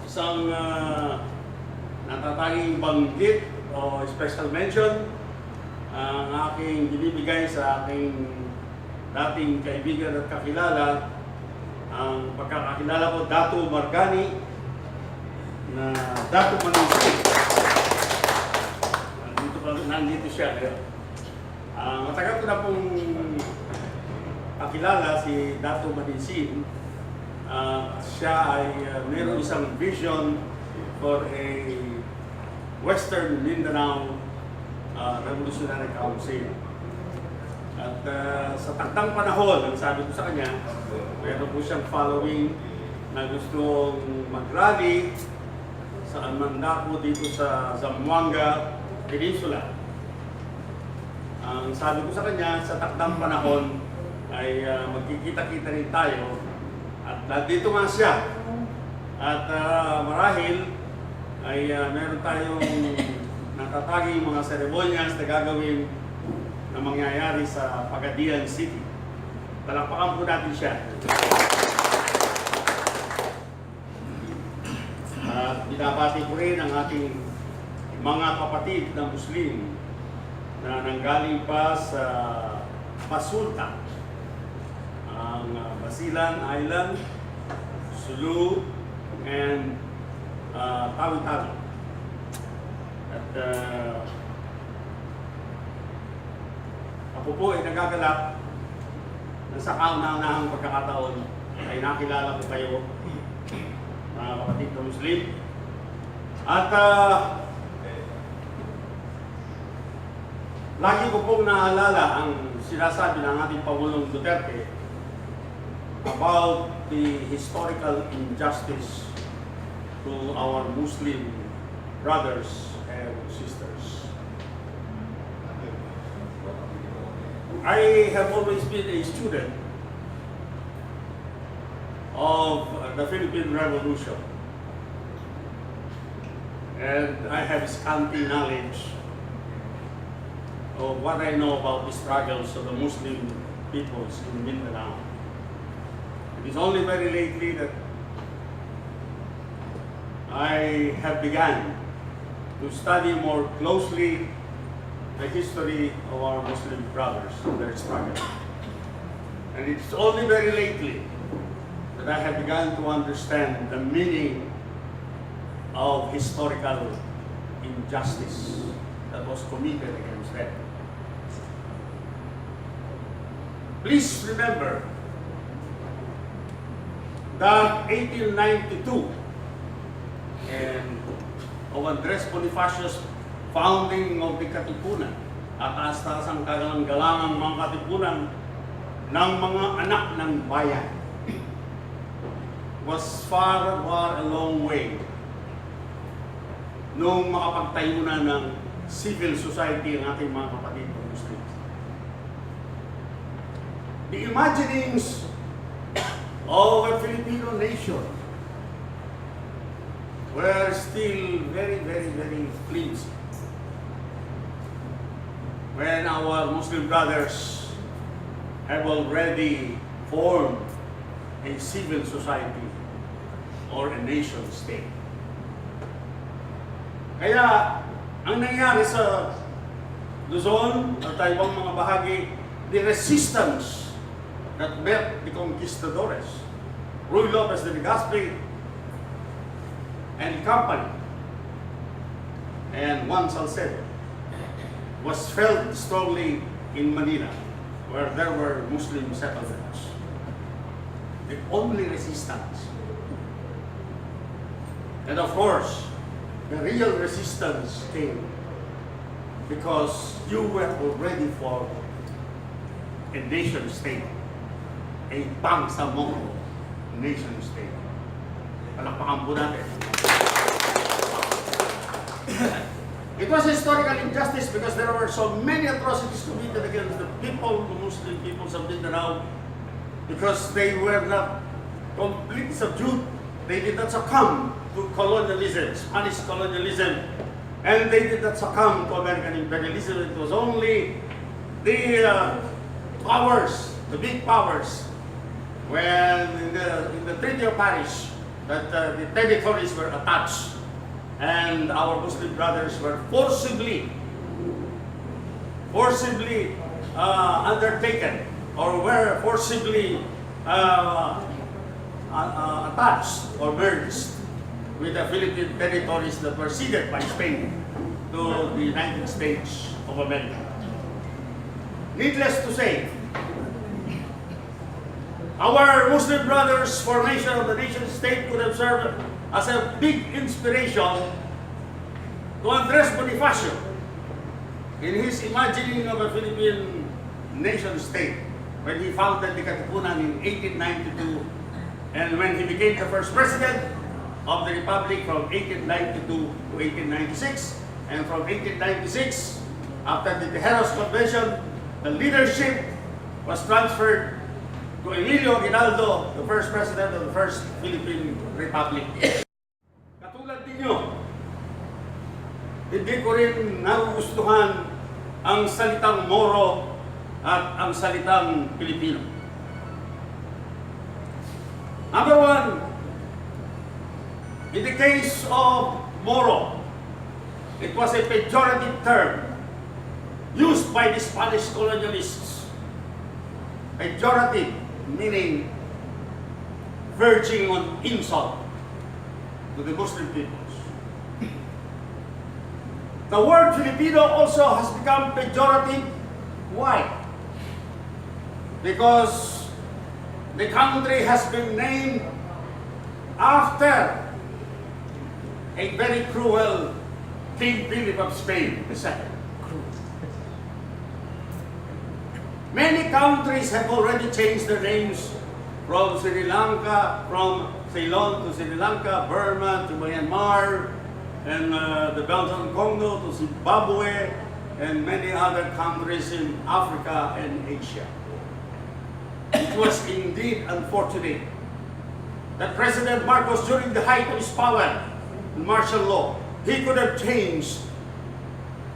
Isang natatanging banggit o special mention ang aking binibigay sa aking dating kaibigan at kakilala. Ang pagkakakilala ko, Datu Margani, na Datu Manisi. Nandito siya ngayon. Matagal ko na pong kakilala si Datu Manisi. Siya ay mayroong isang vision for a Western Mindanao Revolutionary Council. At sa takdang panahon, ang sabi ko sa kanya, meron po siyang following na gustong mag-rally sa manda po dito sa Zamboanga Peninsula. Ang sabi ko sa kanya, sa takdang panahon ay magkikita-kita rin tayo. At nandito nga siya. At marahil ay meron tayong natataging mga seremonyas na gagawin na mangyayari sa Pagadian City. Palakpakan po natin siya. At binabati ko rin ang ating mga kapatid na Muslim na nanggaling pa sa BASULTA, ang Basilan Island, Sulu and Tawi-tawi. At ako po ay nagagalak na sa kauna-unahang pagkakataon ay nakilala ko kayo, mga kapatid na Muslim. At lagi ko pong naalala ang sinasabi ng ating Pangulong Duterte about the historical injustice to our Muslim brothers and sisters. I have always been a student of the Philippine Revolution, and I have scanty knowledge of what I know about the struggles of the Muslim peoples in Mindanao. It is only very lately that I have begun to study more closely the history of our Muslim brothers and their struggle. And it's only very lately that I have begun to understand the meaning of historical injustice that was committed against them. Please remember that 1892 and of Andres Bonifacio's founding of the Katipunan at taas-taasang kagalang-galangang mga katipunan ng mga anak ng bayan was far a long way nung makapagtayo na ng civil society ang ating mga kapatid ng Muslims. The imaginings of a Filipino nation were still very flimsy when our Muslim brothers have already formed a civil society or a nation state. Kaya, ang nangyari sa Luzon at ibang mga bahagi, the resistance that met the conquistadores, Ruy Lopez de Legazpi and company, and Juan Salcedo, was felt strongly in Manila, where there were Muslim settlements. The only resistance. And of course, the real resistance came because you were already formed a nation state, a Bangsamoro nation state. Palakpakan po natin. It was a historical injustice because there were so many atrocities committed against the people, the Muslim peoples of Mindanao, because they were not completely subdued. They did not succumb to colonialism, Spanish colonialism, and they did not succumb to American imperialism. It was only the powers, the big powers, when in the Treaty of Paris, that the territories were attached, and our Muslim brothers were forcibly undertaken, or were forcibly attached or merged with the Philippine territories that were ceded by Spain to the United States of America. Needless to say, our Muslim brothers' formation of the nation state could have served as a big inspiration to Andres Bonifacio in his imagining of a Philippine nation state when he founded the Katipunan in 1892, and when he became the first president of the Republic from 1892 to 1896, and from 1896, after the Tejeros Convention, the leadership was transferred to Emilio Aguinaldo, the first president of the first Philippine Republic. Katulad ninyo, hindi ko rin nagugustuhan ang salitang Moro at ang salitang Pilipino. Number one, in the case of Moro, it was a pejorative term used by the Spanish colonialists. Pejorative meaning verging on insult to the Muslim peoples. The word Filipino also has become pejorative. Why? Because the country has been named after a very cruel King Philip of Spain II. Many countries have already changed their names from Sri Lanka, from Ceylon to Sri Lanka, Burma to Myanmar, and the Belgian Congo to Zimbabwe, and many other countries in Africa and Asia. It was indeed unfortunate that President Marcos, during the height of his power, martial law, he could have changed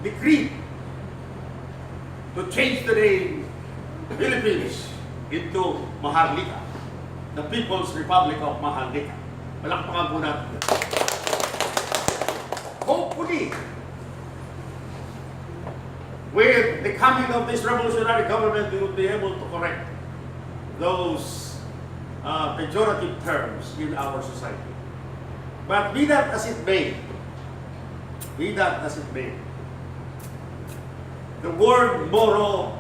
the creed to change the name Philippines into Maharlika, the People's Republic of Maharlika. Palakpakan po natin. Hopefully, with the coming of this revolutionary government, we will be able to correct those pejorative terms in our society. But be that as it may, the word Moro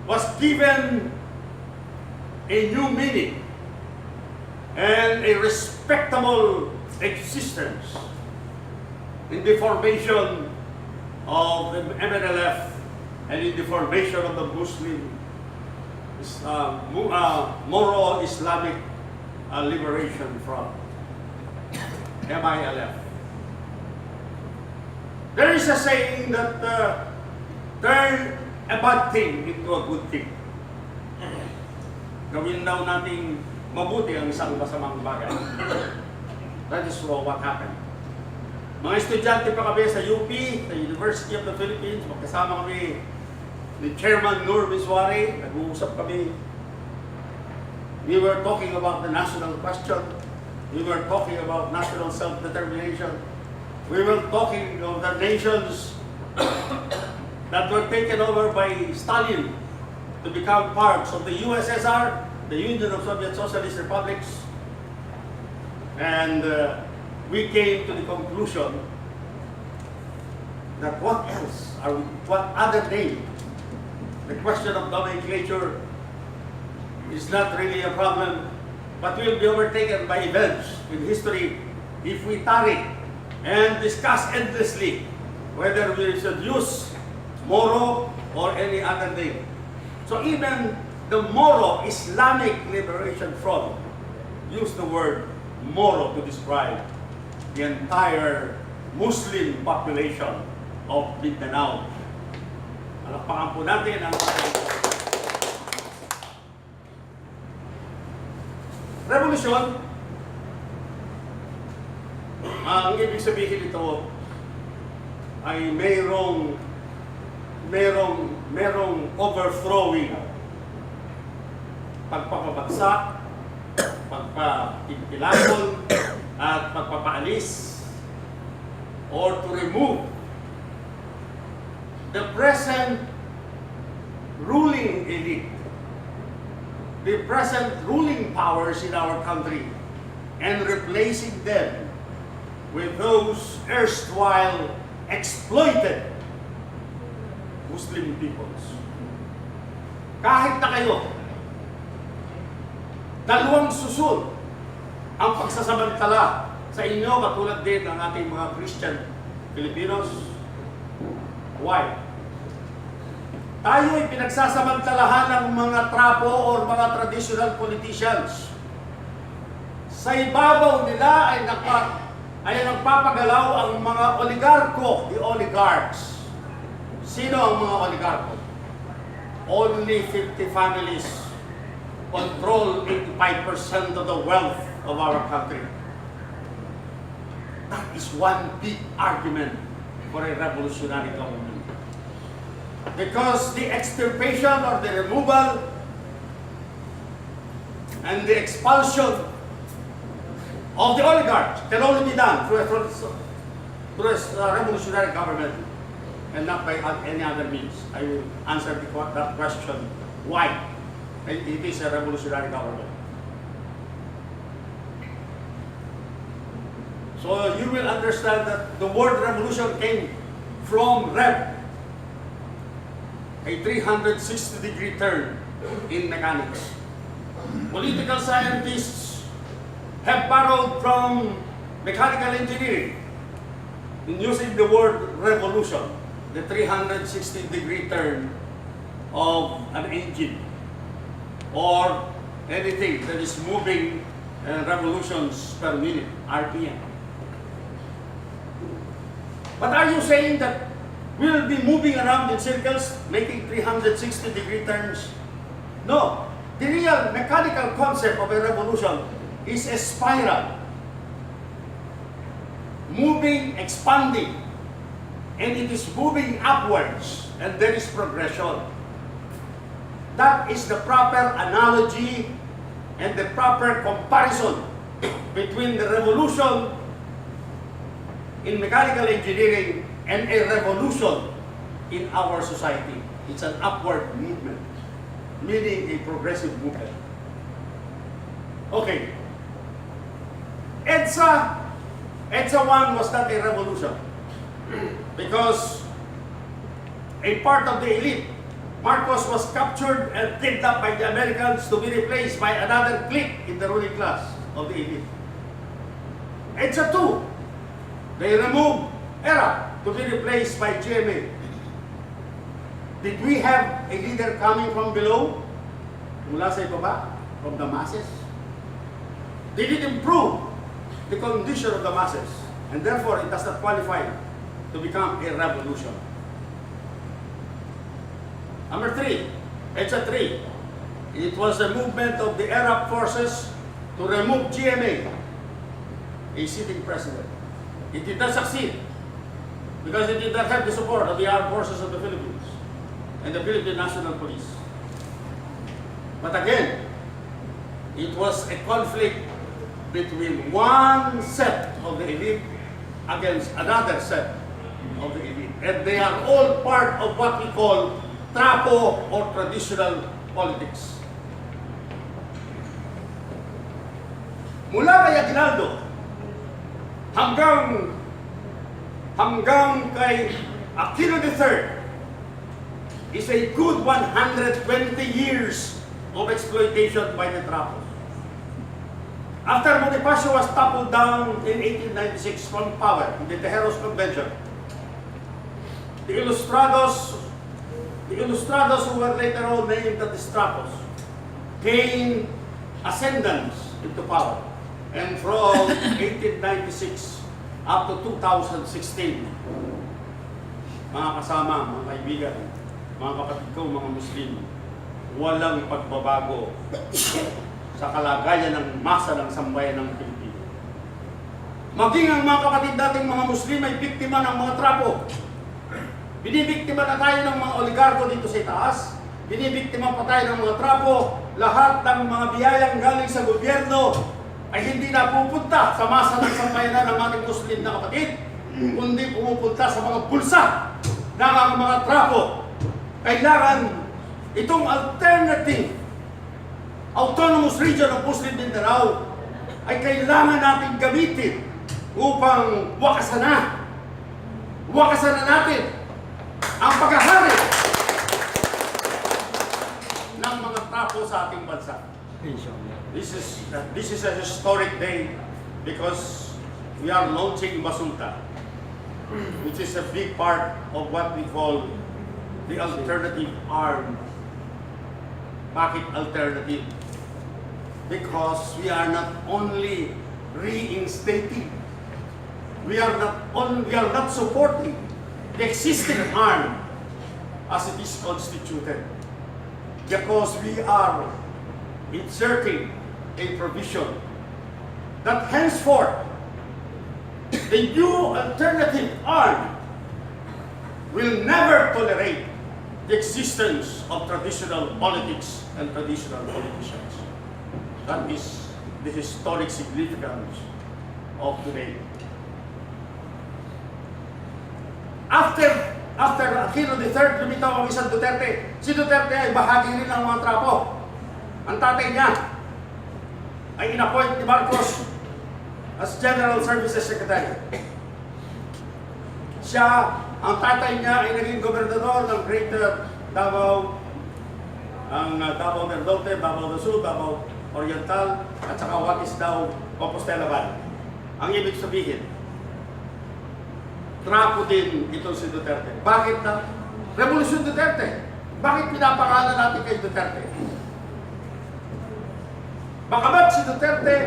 was given a new meaning and a respectable existence in the formation of the MNLF and in the formation of the Muslim Moro Islamic Liberation Front, MILF. There is a saying that turn a bad thing into a good thing. Gawin daw nating mabuti ang isang masamang bagay. That is what happened. Mga estudyante pa kami sa UP, sa University of the Philippines, magkasama kami ni Chairman Nur Miswari, nag-uusap kami. We were talking about the national question. We were talking about national self-determination. We were talking of the nation's that were taken over by Stalin to become parts of the USSR, the Union of Soviet Socialist Republics. And we came to the conclusion that what else are we, what other name? The question of nomenclature is not really a problem, but will be overtaken by events in history if we tarry and discuss endlessly whether we should use Moro or any other name. So even the Moro Islamic Liberation Front used the word Moro to describe the entire Muslim population of Mindanao. Palakpakan po natin ang revolusyon. Ang ibig sabihin ito ay mayroong overthrowing, pagpapabagsak, pagpapilapon, at pagpapaalis, or to remove the present ruling elite, the present ruling powers in our country, and replacing them with those erstwhile exploited Muslim peoples. Kahit na kayo, dalawang susun ang pagsasamantala sa inyo, katulad din ng ating mga Christian Filipinos. Why? Tayo ay pinagsasamantalahan ng mga trapo o mga traditional politicians. Sa ibabaw nila ay nagpapagalaw ang mga oligarko, the oligarchs. Sino ang mga oligarko? Only 50 families control 85% of the wealth of our country. That is one big argument for a revolutionary government. Because the extirpation or the removal and the expulsion of the oligarchs can only be done through a revolutionary government and not by any other means. I will answer that question. Why? It is a revolutionary government. So you will understand that the word revolution came from rev, a 360-degree turn in mechanics. Political scientists have borrowed from mechanical engineering in using the word revolution, the 360-degree turn of an engine or anything that is moving revolutions per minute, RPM. But are you saying that we'll be moving around in circles, making 360-degree turns? No. The real mechanical concept of a revolution is a spiral. Moving, expanding, and it is moving upwards, and there is progression. That is the proper analogy and the proper comparison between the revolution in mechanical engineering and a revolution in our society. It's an upward movement, meaning a progressive movement. Okay. EDSA 1 was not a revolution because a part of the elite, Marcos, was captured and kidnapped by the Americans to be replaced by another clique in the ruling class of the elite. EDSA 2, they removed ERA to be replaced by GMA. Did we have a leader coming from below? Mula sa ibaba? From the masses? Did it improve the condition of the masses? And therefore, it does not qualify to become a revolution. Number 3, EDSA 3. It was a movement of the Arab forces to remove GMA, a sitting president. It did not succeed because it did not have the support of the armed forces of the Philippines and the Philippine National Police. But again, it was a conflict between one set of the elite against another set of the elite. And they are all part of what we call trapo or traditional politics. Mula kay Aguinaldo hanggang kay Aquino III is a good 120 years of exploitation by the trapos. After Bonifacio was toppled down in 1896 from power in the Tejeros Convention, the Ilustrados who were later on named the Strapos gained ascendance into power. And from 1896 up to 2016, mga kasama, mga kaibigan, mga kapatid ko, mga Muslim, walang pagbabago sa kalagayan ng masa ng sambayan ng Pilipino. Maging ang mga kapatid nating mga Muslim ay biktima ng mga trapo. Binibiktima na tayo ng mga oligarko dito sa itaas. Binibiktima pa tayo ng mga trapo. Lahat ng mga biyayang galing sa gobyerno ay hindi na pupunta sa masa ng sambayanan ng ating Muslim na kapatid, kundi pumupunta sa mga bulsa ng mga trapo. Kailangan itong alternative autonomous region of Muslim Mindanao ay kailangan natin gamitin upang wakasan na natin ang paghahari ng mga trapo sa ating bansa. This is a historic day because we are launching BASULTA, which is a big part of what we call the alternative arm. Bakit alternative? Because we are not only reinstating, we are not supporting the existing arm as it is constituted, because we are inserting a provision that henceforth the new alternative arm will never tolerate the existence of traditional politics and traditional politicians. That is the historic significance of today. After Aquino III, lumitaw ang isang Duterte. Si Duterte ay bahagi rin ng mga trapo. Ang tatay niya ay inappoint ni Marcos as General Services Secretary. Ang tatay niya ay naging gobernador ng Greater Davao, ang Davao del Norte, Davao del Sur, Davao Oriental, at saka Watis daw, Compostela Valley. Ang ibig sabihin, trapo din ito si Duterte. Bakit na? Revolusyon Duterte. Bakit pinapangalan natin kay Duterte? Bakamat si Duterte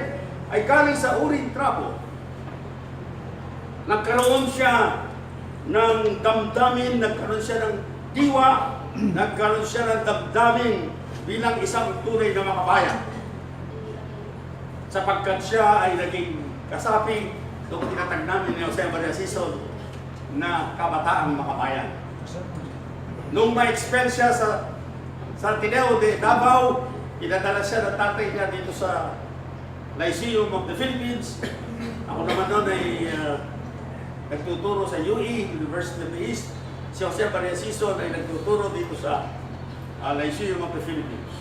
ay galing sa uring trapo, nagkaroon siya ng damdamin, nagkaroon siya ng diwa, nagkaroon siya ng damdamin bilang isang tunay na makabayan. Sapagkat siya ay naging kasapi nung tinatag namin ni Jose Maria Sison na kabataang makabayan. Nung ma-expel siya sa Ateneo de Davao, pinadala siya ng tatay niya dito sa Lyceum of the Philippines. Ako naman noon ay nagtuturo sa UE, University of the East. Si Jose Maria Sison ay nagtuturo dito sa Lyceum of the Philippines.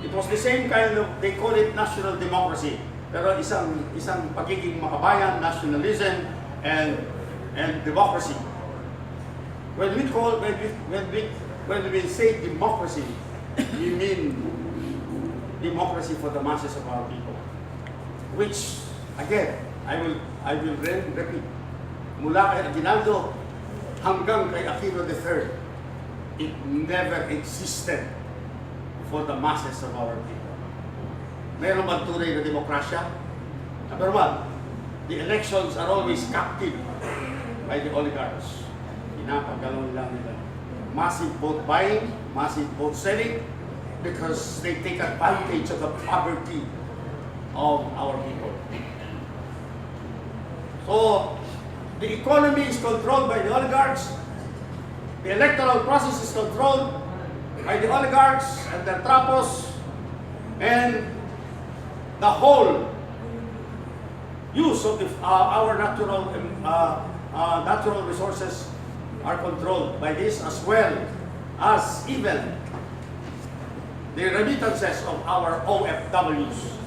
It was the same kind of, they call it national democracy. Pero isang pagiging makabayan, nationalism, and democracy. When we say democracy, we mean democracy for the masses of our people. Which, again, I will repeat. Mula kay Aguinaldo hanggang kay Aquino III, it never existed for the masses of our people. Meron bang tunay na demokrasya? Number one, the elections are always captive by the oligarchs. Pinapagalaw lang nila. Massive vote buying, massive vote selling, because they take advantage of the poverty of our people. So, the economy is controlled by the oligarchs. The electoral process is controlled by the oligarchs and their trapos, and the whole use of our natural natural resources are controlled by this, as well as even the remittances of our OFWs.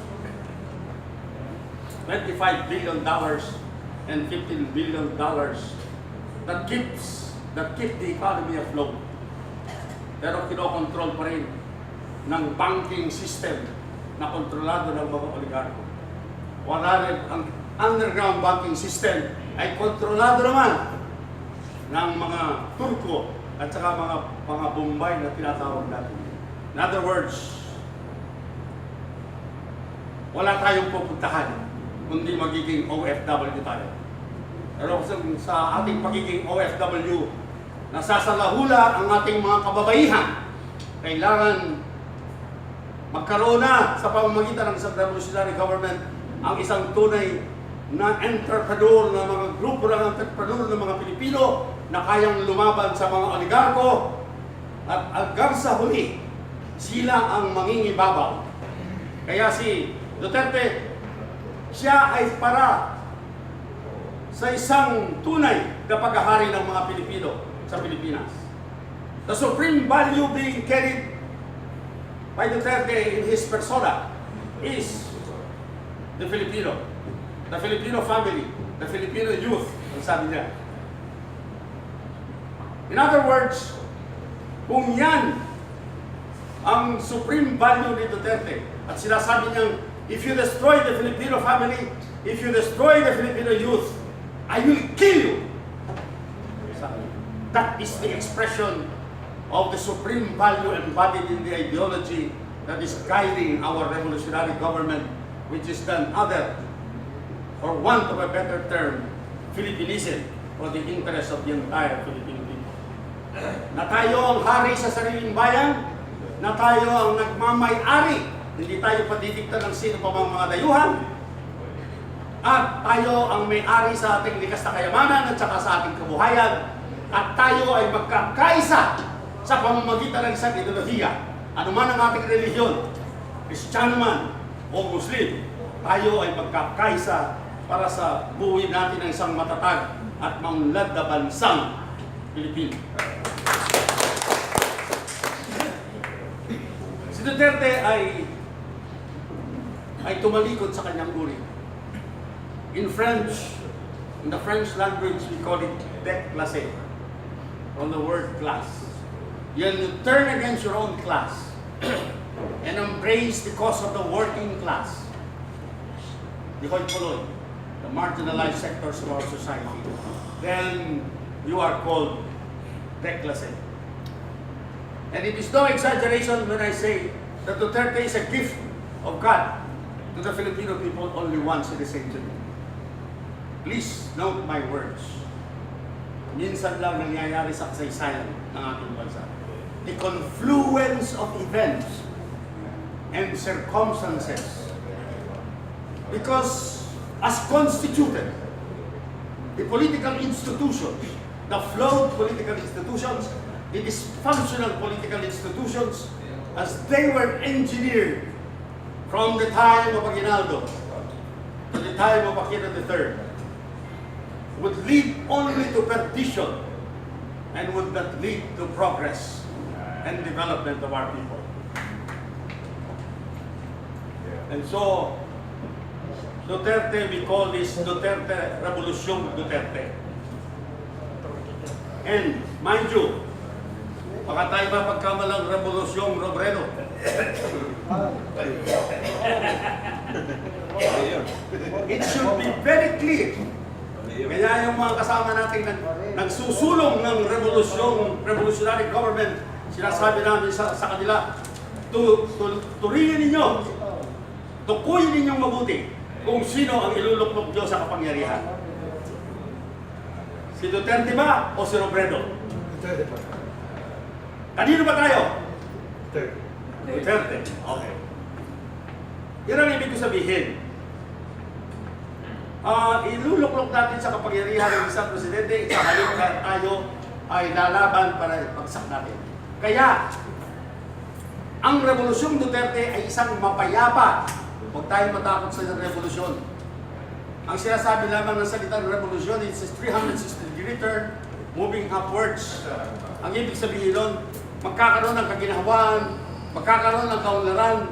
$25 billion and $15 billion that keep the economy afloat. Pero kinokontrol pa rin ng banking system na kontrolado ng mga oligarko. Wala rin ang underground banking system ay kontrolado naman ng mga Turko at saka mga Bombay na tinatawag natin. In other words, wala tayong pupuntahan kundi magiging OFW tayo. Pero sa ating pagiging OFW, nasasalahula ang ating mga kababaihan. Kailangan magkaroon na sa pamamagitan ng isang revolutionary government ang isang tunay na entrepreneur, na mga grupo ng entrepreneur ng mga Pilipino na kayang lumaban sa mga oligarko at hanggang sa huli, sila ang mangingibabaw. Kaya si Duterte, siya ay para sa isang tunay na paghahari ng mga Pilipino sa Pilipinas. The supreme value being carried by Duterte in his persona is the Filipino family, the Filipino youth, ang sabi niya. In other words, kung yan ang supreme value ni Duterte, at sinasabi niyang, if you destroy the Filipino family, if you destroy the Filipino youth, I will kill you. That is the expression of the supreme value embodied in the ideology that is guiding our revolutionary government, which is none other, for want of a better term, Philippinism, for the interest of the entire Filipino people. Na tayo ang hari sa sariling bayan, na tayo ang nagmamay-ari, hindi tayo padidikta ng sino pa mga dayuhan, at tayo ang may-ari sa ating likas na kayamanan at saka sa ating kabuhayan, at tayo ay magkakaisa sa pamamagitan ng isang ideolohiya. Ano man ang ating relihiyon, Kristiyano man o Muslim, tayo ay magkakaisa para sa buhay natin ng isang matatag at maunlad na bansang Pilipino. Si Duterte ay tumalikod sa kanyang uri. In French, in the French language, we call it déclassé, from the word class. You turn against your own class and embrace the cause of the working class, the hoi polloi, the marginalized sectors of our society. Then you are called déclassé. And it is no exaggeration when I say that Duterte is a gift of God to the Filipino people only once in a century. Please note my words. Minsan lang nangyayari sa kasaysayan ng ating bansa. The confluence of events and circumstances. Because as constituted, the political institutions, the flawed political institutions, the dysfunctional political institutions, as they were engineered from the time of Aguinaldo to the time of Aquino III, would lead only to perdition and would not lead to progress and development of our people. And so, Duterte, we call this Duterte, Revolusyong Duterte. And mind you, baka tayo mapagkamalang Revolusyong Robredo. It should be very clear. Kaya yung mga kasama natin nagsusulong ng revolutionary government, sinasabi namin sa kanila, turihin ninyo, tukuyin ninyong mabuti kung sino ang iluluklok nyo sa kapangyarihan. Si Duterte ba o si Robredo? Kanino ba tayo? Duterte. Okay. Yan ang ibig ko sabihin. Iluluklok natin sa kapangyarihan ng isang presidente, sa halip na tayo ay lalaban para pagsak natin. Kaya, ang Revolusyong Duterte ay isang mapayapa. Huwag tayo matakot sa revolusyon. Ang sinasabi lamang ng salitang revolusyon, it's a 360-degree turn, moving upwards. Ang ibig sabihin nun, magkakaroon ng kaginhawaan, magkakaroon ng kaunlaran,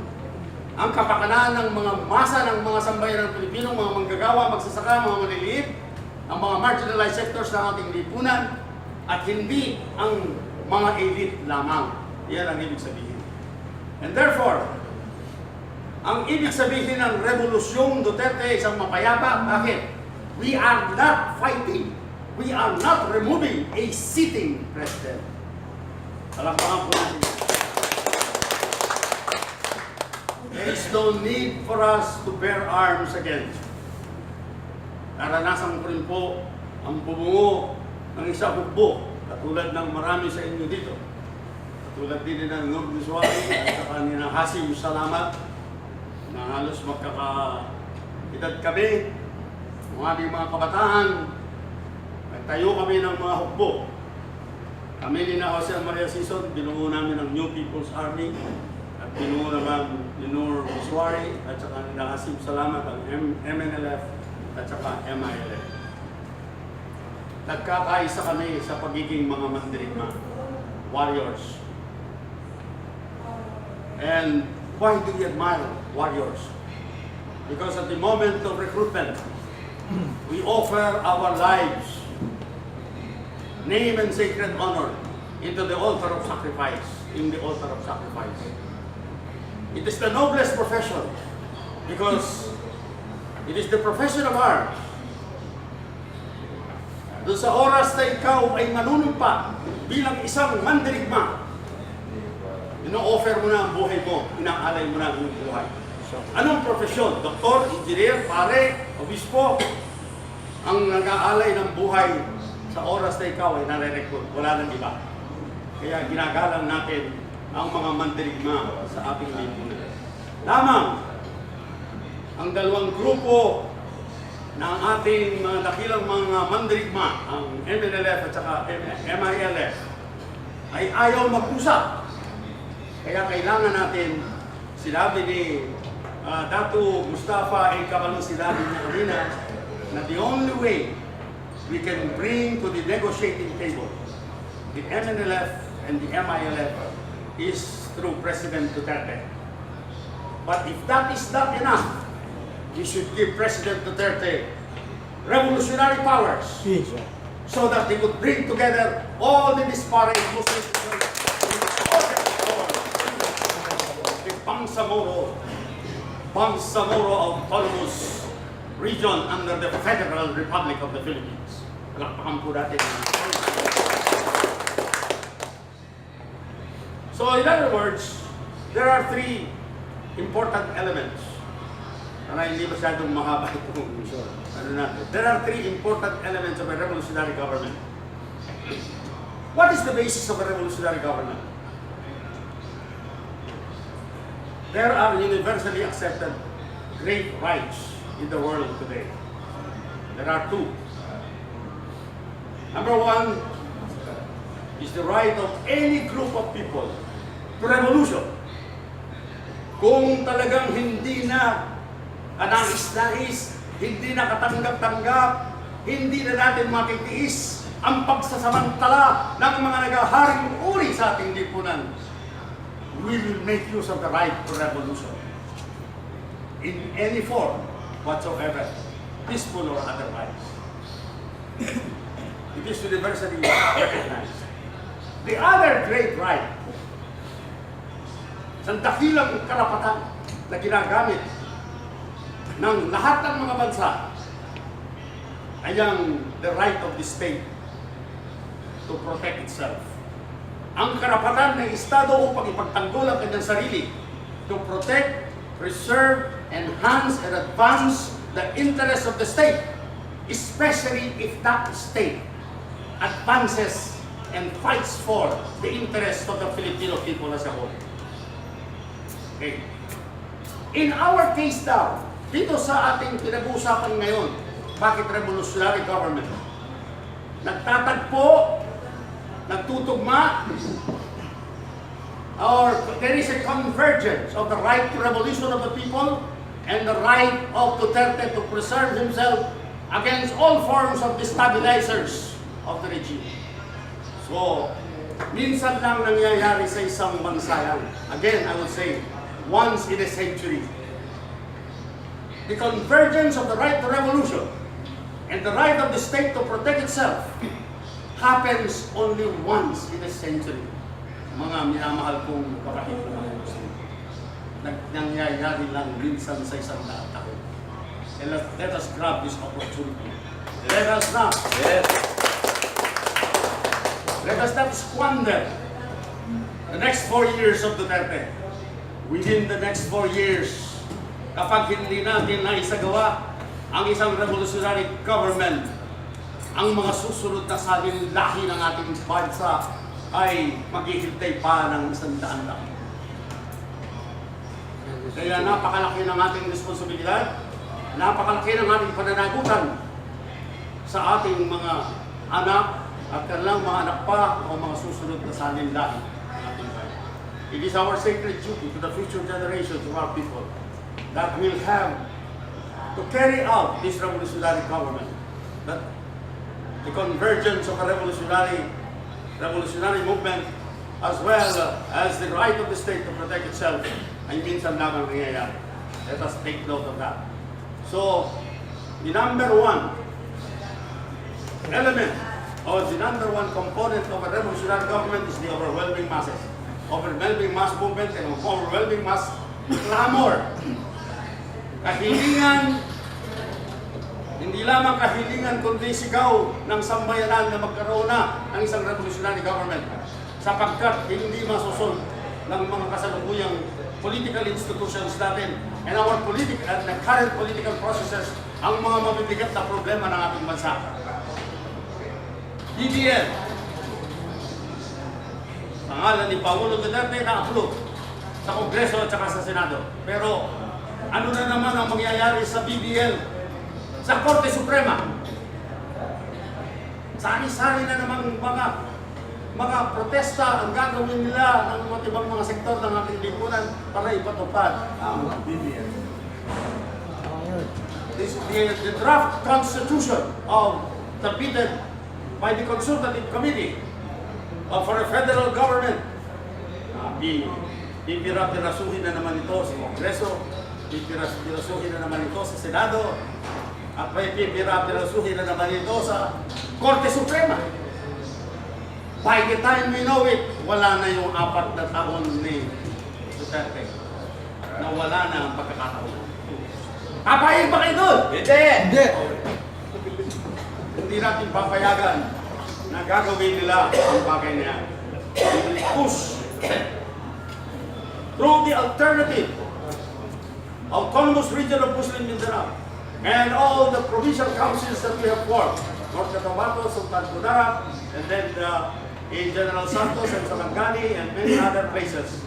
ang kapakanan ng mga masa ng mga sambayan ng Pilipino, mga manggagawa, magsasaka, mga maliliit, ang mga marginalized sectors ng ating lipunan, at hindi ang mga elite lamang. Yan ang ibig sabihin. And therefore, ang ibig sabihin ng Rebolusyong Duterte ay isang mapayapa. Bakit? We are not fighting. We are not removing a sitting president. Palakpakan po natin. There is no need for us to bear arms against. Naranasan ko rin po ang bubungo ng isa hukbo, katulad ng marami sa inyo dito. Katulad din ng Noreen at saka ni ng Hasim Salamat, na halos magkakaedad kami, ng aming mga kabataan. Nagtayo kami ng mga hukbo. Kami ni na Jose Maria Sison, binuo namin ang New People's Army, at binuo naman ni Noreen at saka ni Hasim Salamat ang MNLF at saka MILF. Nagkakaisa kami sa pagiging mga mandirigma, warriors. And why do we admire warriors? Because at the moment of recruitment, we offer our lives, name and sacred honor, into the altar of sacrifice, in the altar of sacrifice. It is the noblest profession because it is the profession of arms. Doon sa oras na ikaw ay manunumpa bilang isang mandirigma, ino-offer mo na ang buhay mo, inaalay mo na ang iyong buhay. Anong profesyon? Doktor, engineer, pare, obispo, ang nag-aalay ng buhay sa oras na ikaw ay nare-recruit. Wala nang iba. Kaya ginagalang natin ang mga mandirigma sa ating lipunan. Lamang ang dalawang grupo ng ating mga dakilang mga mandirigma, ang MNLF at saka MILF, ay ayaw mag-usap. Kaya kailangan natin, sinabi ni Datu, Mustapha, and Kabalu, sinabi niya kanina, na the only way we can bring to the negotiating table the MNLF and the MILF is through President Duterte. But if that is not enough, we should give President Duterte revolutionary powers so that they could bring together all the disparate Muslims the Bangsamoro Autonomous Region under the Federal Republic of the Philippines. Palakpakan po natin. So in other words, there are three important elements. Para hindi masyadong mahaba itong ano natin. There are three important elements of a revolutionary government. What is the basis of a revolutionary government? There are universally accepted great rights in the world today. There are two. Number one is the right of any group of people to revolution. Kung talagang hindi na kanais-nais, hindi na katanggap-tanggap, hindi na natin makitiis ang pagsasamantala ng mga nagaharing uri sa ating lipunan, we will make use of the right to revolution in any form whatsoever, peaceful or otherwise. It is universally recognized. The other great right, sa dakilang karapatan na ginagamit ng lahat ng mga bansa, ay ang the right of the state to protect itself. Ang karapatan ng Estado upang ipagtanggol ang kanyang sarili, to protect, preserve, enhance, and advance the interests of the state, especially if that state advances and fights for the interests of the Filipino people as a whole. Okay. In our case now, dito sa ating pinag-uusapan ngayon, bakit revolutionary government? Nagtatagpo, nagtutugma, or there is a convergence of the right to revolution of the people and the right of Duterte to preserve himself against all forms of destabilizers of the regime. So, minsan lang nangyayari sa isang bansa yan. Again, I would say, once in a century. The convergence of the right to revolution and the right of the state to protect itself happens only once in a century. Mga minamahal kong kapatid na mga Muslim. Nangyayari lang minsan sa isang daang taon. And let us grab this opportunity. Let us not squander the next 4 years of Duterte. Within the next 4 years, kapag hindi natin naisagawa ang isang revolutionary government, ang mga susunod na saling lahi ng ating bansa ay maghihintay pa ng 100 taon. Kaya napakalaki ng ating responsibilidad, napakalaki ng ating pananagutan sa ating mga anak at kanilang mga anak pa o mga susunod na saling lahi. It is our sacred duty to the future generations of our people that will have to carry out this revolutionary government. That the convergence of a revolutionary movement as well as the right of the state to protect itself ay minsan lamang nangyayari. Let us take note of that. So, the number one element or the number one component of a revolutionary government is the overwhelming masses. Overwhelming mass movement and overwhelming mass clamor. Kahilingan, hindi lamang kahilingan kundi sigaw ng sambayanan na magkaroon na ng isang revolutionary government sapagkat hindi masusunod ng mga kasalukuyang political institutions natin and our and the current political processes ang mga mabibigat na problema ng ating bansa. BBL, pangalan ni Pangulo Duterte na-upload sa Kongreso at saka sa Senado. Pero ano na naman ang mangyayari sa BBL? Sa Korte Suprema? Sari-sari na naman mga protesta ang gagawin nila ng mga ibang mga sektor ng ating lipunan para ipatupad ang BBL. The draft constitution of submitted by the Consultative Committee for a federal government, pipira-pirasuhin na naman ito sa Kongreso, pipira-pirasuhin na naman ito sa Senado, at may pipira-pirasuhin na naman ito sa Korte Suprema. By the time we know it, wala na yung 4 na taon ni Duterte. Na wala na ang pagkakataon. Papayag ba kayo doon? Hindi! Hindi natin papayagan na gagawin nila ang bagay na yan. We will push through the alternative autonomous region of Muslim Mindanao and all the provincial councils that we have formed, North Cotabato, Sultan Kudarat, and then in General Santos and Sarangani and many other places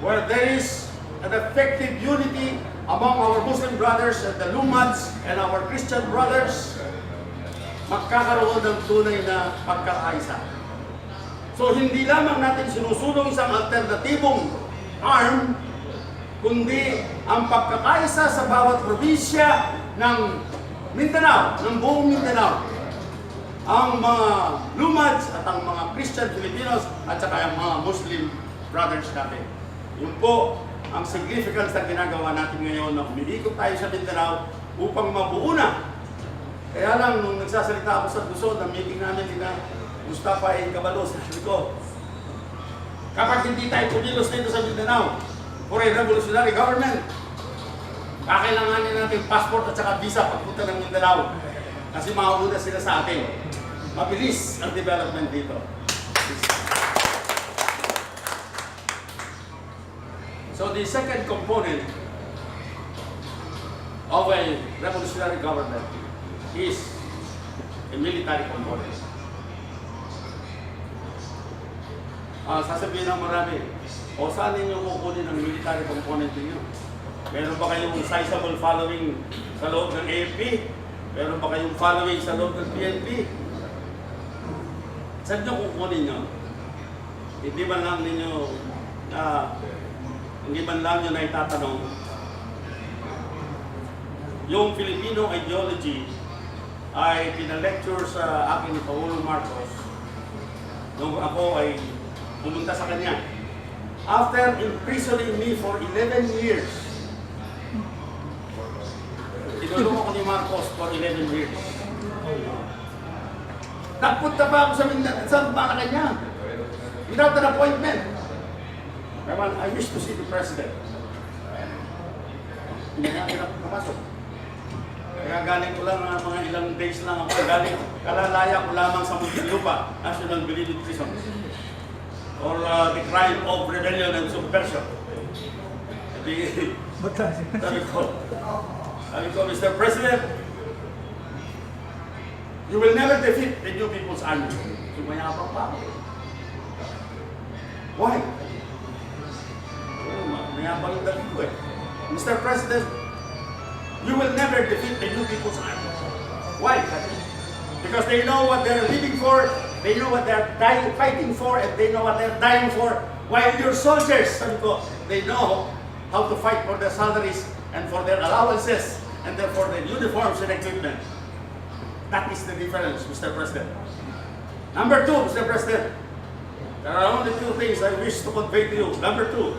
where there is an effective unity among our Muslim brothers and the Lumads and our Christian brothers, magkakaroon ng tunay na pagkakaisa. So hindi lamang natin sinusulong isang alternatibong arm, kundi ang pagkakaisa sa bawat probinsya ng Mindanao, ng buong Mindanao. Ang mga Lumads at ang mga Christian Filipinos at saka ang mga Muslim brothers natin. Yun po ang significance na ginagawa natin ngayon na umiikot tayo sa Mindanao upang mabuo na. Kaya lang, nung nagsasalita ako sa Luzon, ng meeting namin nila Mustapha and Kabalu, sabi ko, kapag hindi tayo pumilos dito sa Mindanao for a revolutionary government, kakailanganin natin passport at saka visa pagpunta ng Mindanao. Kasi mauuna sila sa atin. Mabilis ang development dito. So the second component of a revolutionary government is a military component. Sasabihin ng marami, o saan ninyo kukunin ang military component ninyo? Meron ba kayong sizable following sa loob ng AFP? Meron ba kayong following sa loob ng PNP? Saan nyo kukunin nyo? Hindi man lang ninyo na itatanong yung Filipino ideology ay pinalecture sa akin ni Pangulong Marcos nung ako ay pumunta sa kanya. After imprisoning me for 11 years, tinulungan ko ni Marcos for 11 years. Nagpunta pa ako sa Malacanang without an appointment. I wish to see the President. Hindi na ako pumasok. Kaya galing ko lang mga ilang days lang ako. Galing, kalalaya ko lamang sa Muntinlupa, National Believed Prison. Or the crime of rebellion and subversion. Sabi ko, Mr. President, you will never defeat the New People's Army. Sumayabang pa ako. Why? Mayabang yung dalit ko eh. Mr. President, you will never defeat the New People's Army. Why? Because they know what they're living for, they know what they're fighting for, and they know what they're dying for. While your soldiers, sabi ko, they know how to fight for their salaries and for their allowances and for their uniforms and equipment. That is the difference, Mr. President. Number two, Mr. President, there are only two things I wish to convey to you. Number two,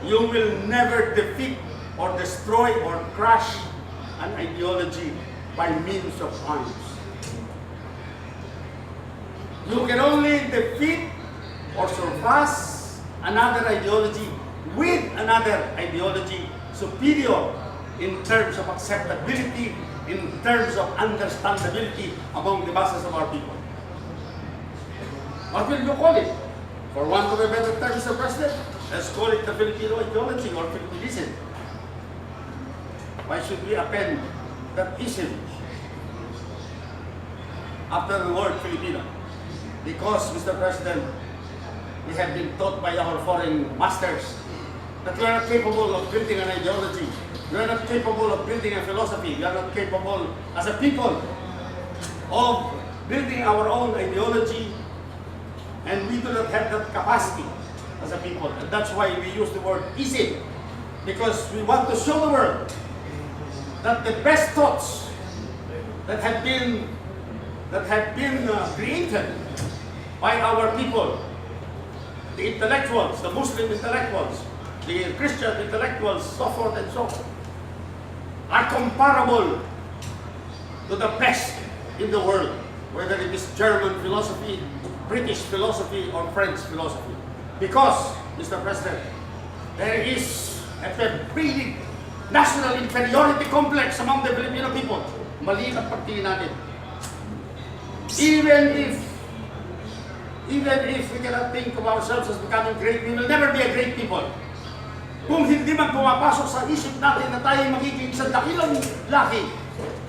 you will never defeat or destroy or crush an ideology by means of arms. You can only defeat or surpass another ideology with another ideology superior in terms of acceptability, in terms of understandability among the masses of our people. What will you call it? For want of a better term, Mr. President, let's call it the Filipino ideology or Filipinism. Why should we append that ism after the word Filipino? Because, Mr. President, we have been taught by our foreign masters that we are not capable of building an ideology. We are not capable of building a philosophy. We are not capable, as a people, of building our own ideology, and we do not have that capacity as a people. And that's why we use the word easy, because we want to show the world that the best thoughts that have been created by our people, the intellectuals, the Muslim intellectuals, the Christian intellectuals, so forth and so on, are comparable to the best in the world, whether it is German philosophy, British philosophy, or French philosophy. Because, Mr. President, there is a big national inferiority complex among the Filipino people. Mali ang pagtingin natin. Even if we cannot think of ourselves as becoming great, we will never be a great people. Kung hindi man pumapasok sa isip natin na tayo magiging isang dakilang laki,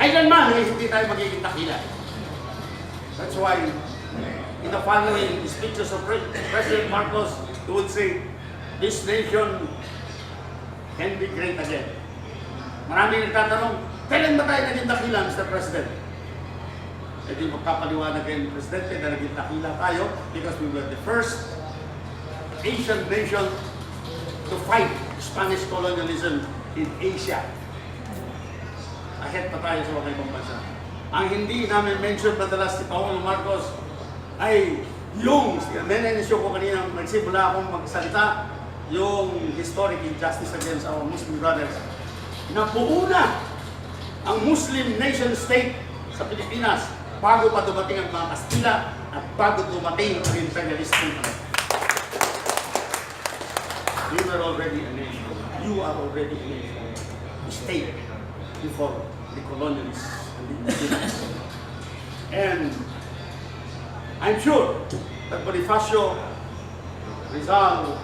kailanman hindi tayo magiging dakila. That's why, in the following speeches of President Marcos, he would say, this nation can be great again. Maraming nagtatanong, kailan ba tayo naging dakila, Mr. President? E di magkapaliwanag kayo ng Presidente na naging dakila tayo because we were the first Asian nation to fight Spanish colonialism in Asia. Ahead pa tayo sa mga ibang bansa. Ang hindi namin mention madalas si Pangulong Marcos ay yung, nene-show ko kanina, nagsimula akong magsalita, yung historic injustice against our Muslim brothers. Nabuo na ang Muslim nation state sa Pilipinas bago pa dumating ang mga Kastila at bago dumating ang imperialist people. We were already a nation. You are already a nation. State before the colonialists and the imperialists. And I'm sure that Bonifacio, Rizal,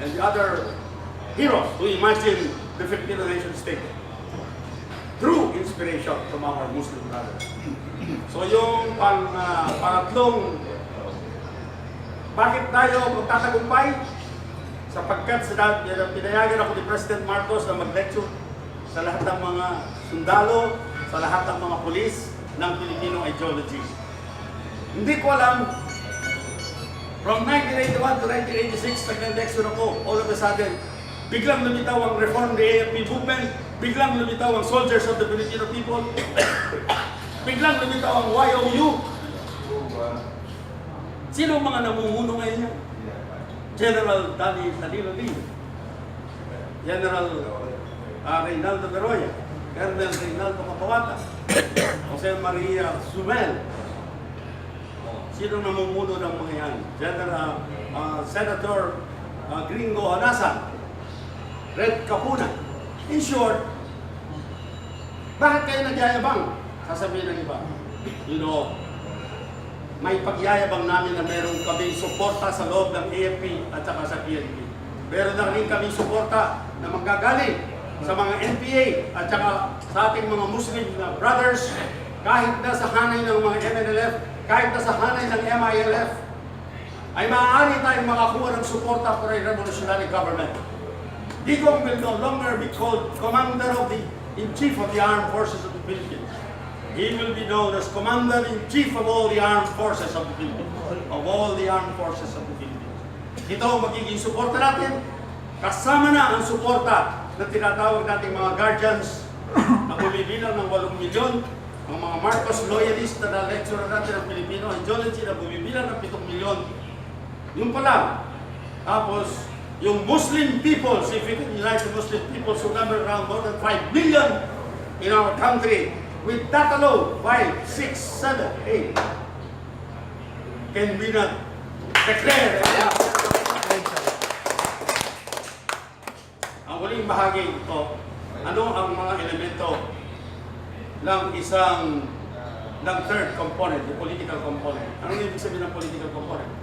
and the other heroes who imagined the Filipino nation state drew inspiration from our Muslim brothers. So yung pangatlong, bakit tayo magtatagumpay? Sapagkat pinayagan ako ni President Marcos na mag-lecture sa lahat ng mga sundalo, sa lahat ng mga pulis ng Filipino ideology. Hindi ko alam, from 1981 to 1986, nag-lecture ako, all of a sudden, biglang lumitaw ang Reform the AFP movement, biglang lumitaw ang Soldiers of the Filipino People, biglang lumitaw ang YOU. Sino ang mga namumuno ngayon niya? General Danilo Lee, General Reynaldo Beroya, Colonel Reynaldo Capawata, Jose Maria Sumel. Sino namumuno ng mga yan? General Senator Gringo Anasan, Red Capuna. In short, bakit kayo nagyayabang? Sasabihin ng iba, you know, may pagyayabang namin na meron kaming suporta sa loob ng AFP at saka sa PNP. Meron na rin kaming suporta na manggagaling sa mga NPA at saka sa ating mga Muslim na brothers, kahit na sa hanay ng mga MNLF, kahit na sa hanay ng MILF, ay maaari tayong makakuha ng suporta for a revolutionary government. Digong will no longer be called Commander-in-Chief of the Armed Forces of the Philippines. He will be known as Commander-in-Chief of all the Armed Forces of the Philippines. Of all the Armed Forces of the Philippines. Ito ang magiging suporta natin. Kasama na ang suporta na tinatawag nating mga guardians na bumibilang ng 8 milyon, ang mga Marcos loyalist na lecturer natin ng Pilipino ideology na bumibilang ng 7 milyon. Yung pa lang. Tapos, yung Muslim people, if we can unite the Muslim people, who number around more than 5 million in our country, with that alone, 5, 6, 7, 8, can we not declare? Ang huling bahagi ito, ano ang mga elemento ng third component, the political component? Ano yung ibig sabihin ng political component?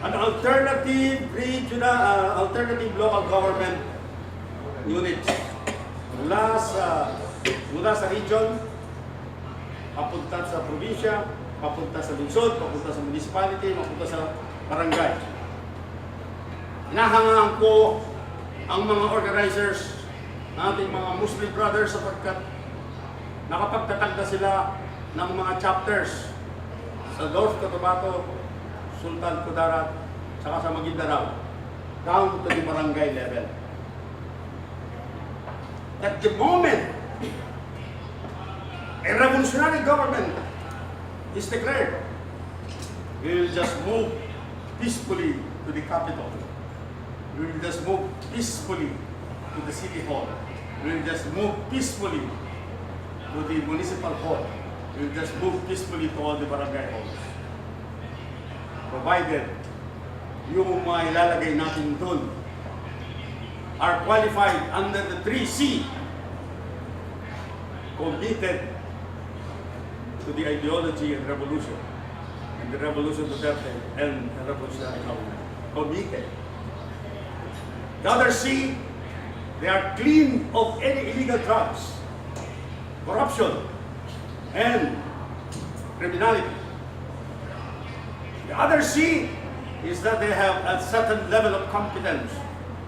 An alternative local government unit mula sa region, papunta sa probinsya, papunta sa lungsod, papunta sa municipality, papunta sa barangay. Hinahangaan ko ang mga organizers, ating mga Muslim brothers, sapagkat nakapagtatag na sila ng mga chapters sa North Cotabato, Sultan Kudarat, saka sa Maguindanao, down to the barangay level. At the moment a revolutionary government is declared, we will just move peacefully to the capital. We will just move peacefully to the city hall. We will just move peacefully to the municipal hall. We will just move peacefully to all the barangay halls. Provided yung mga ilalagay natin doon are qualified under the 3C, committed to the ideology and revolution, and the revolution DUTERTE and the revolutionary government. Committed. The other C, they are clean of any illegal drugs, corruption, and criminality. The other C is that they have a certain level of competence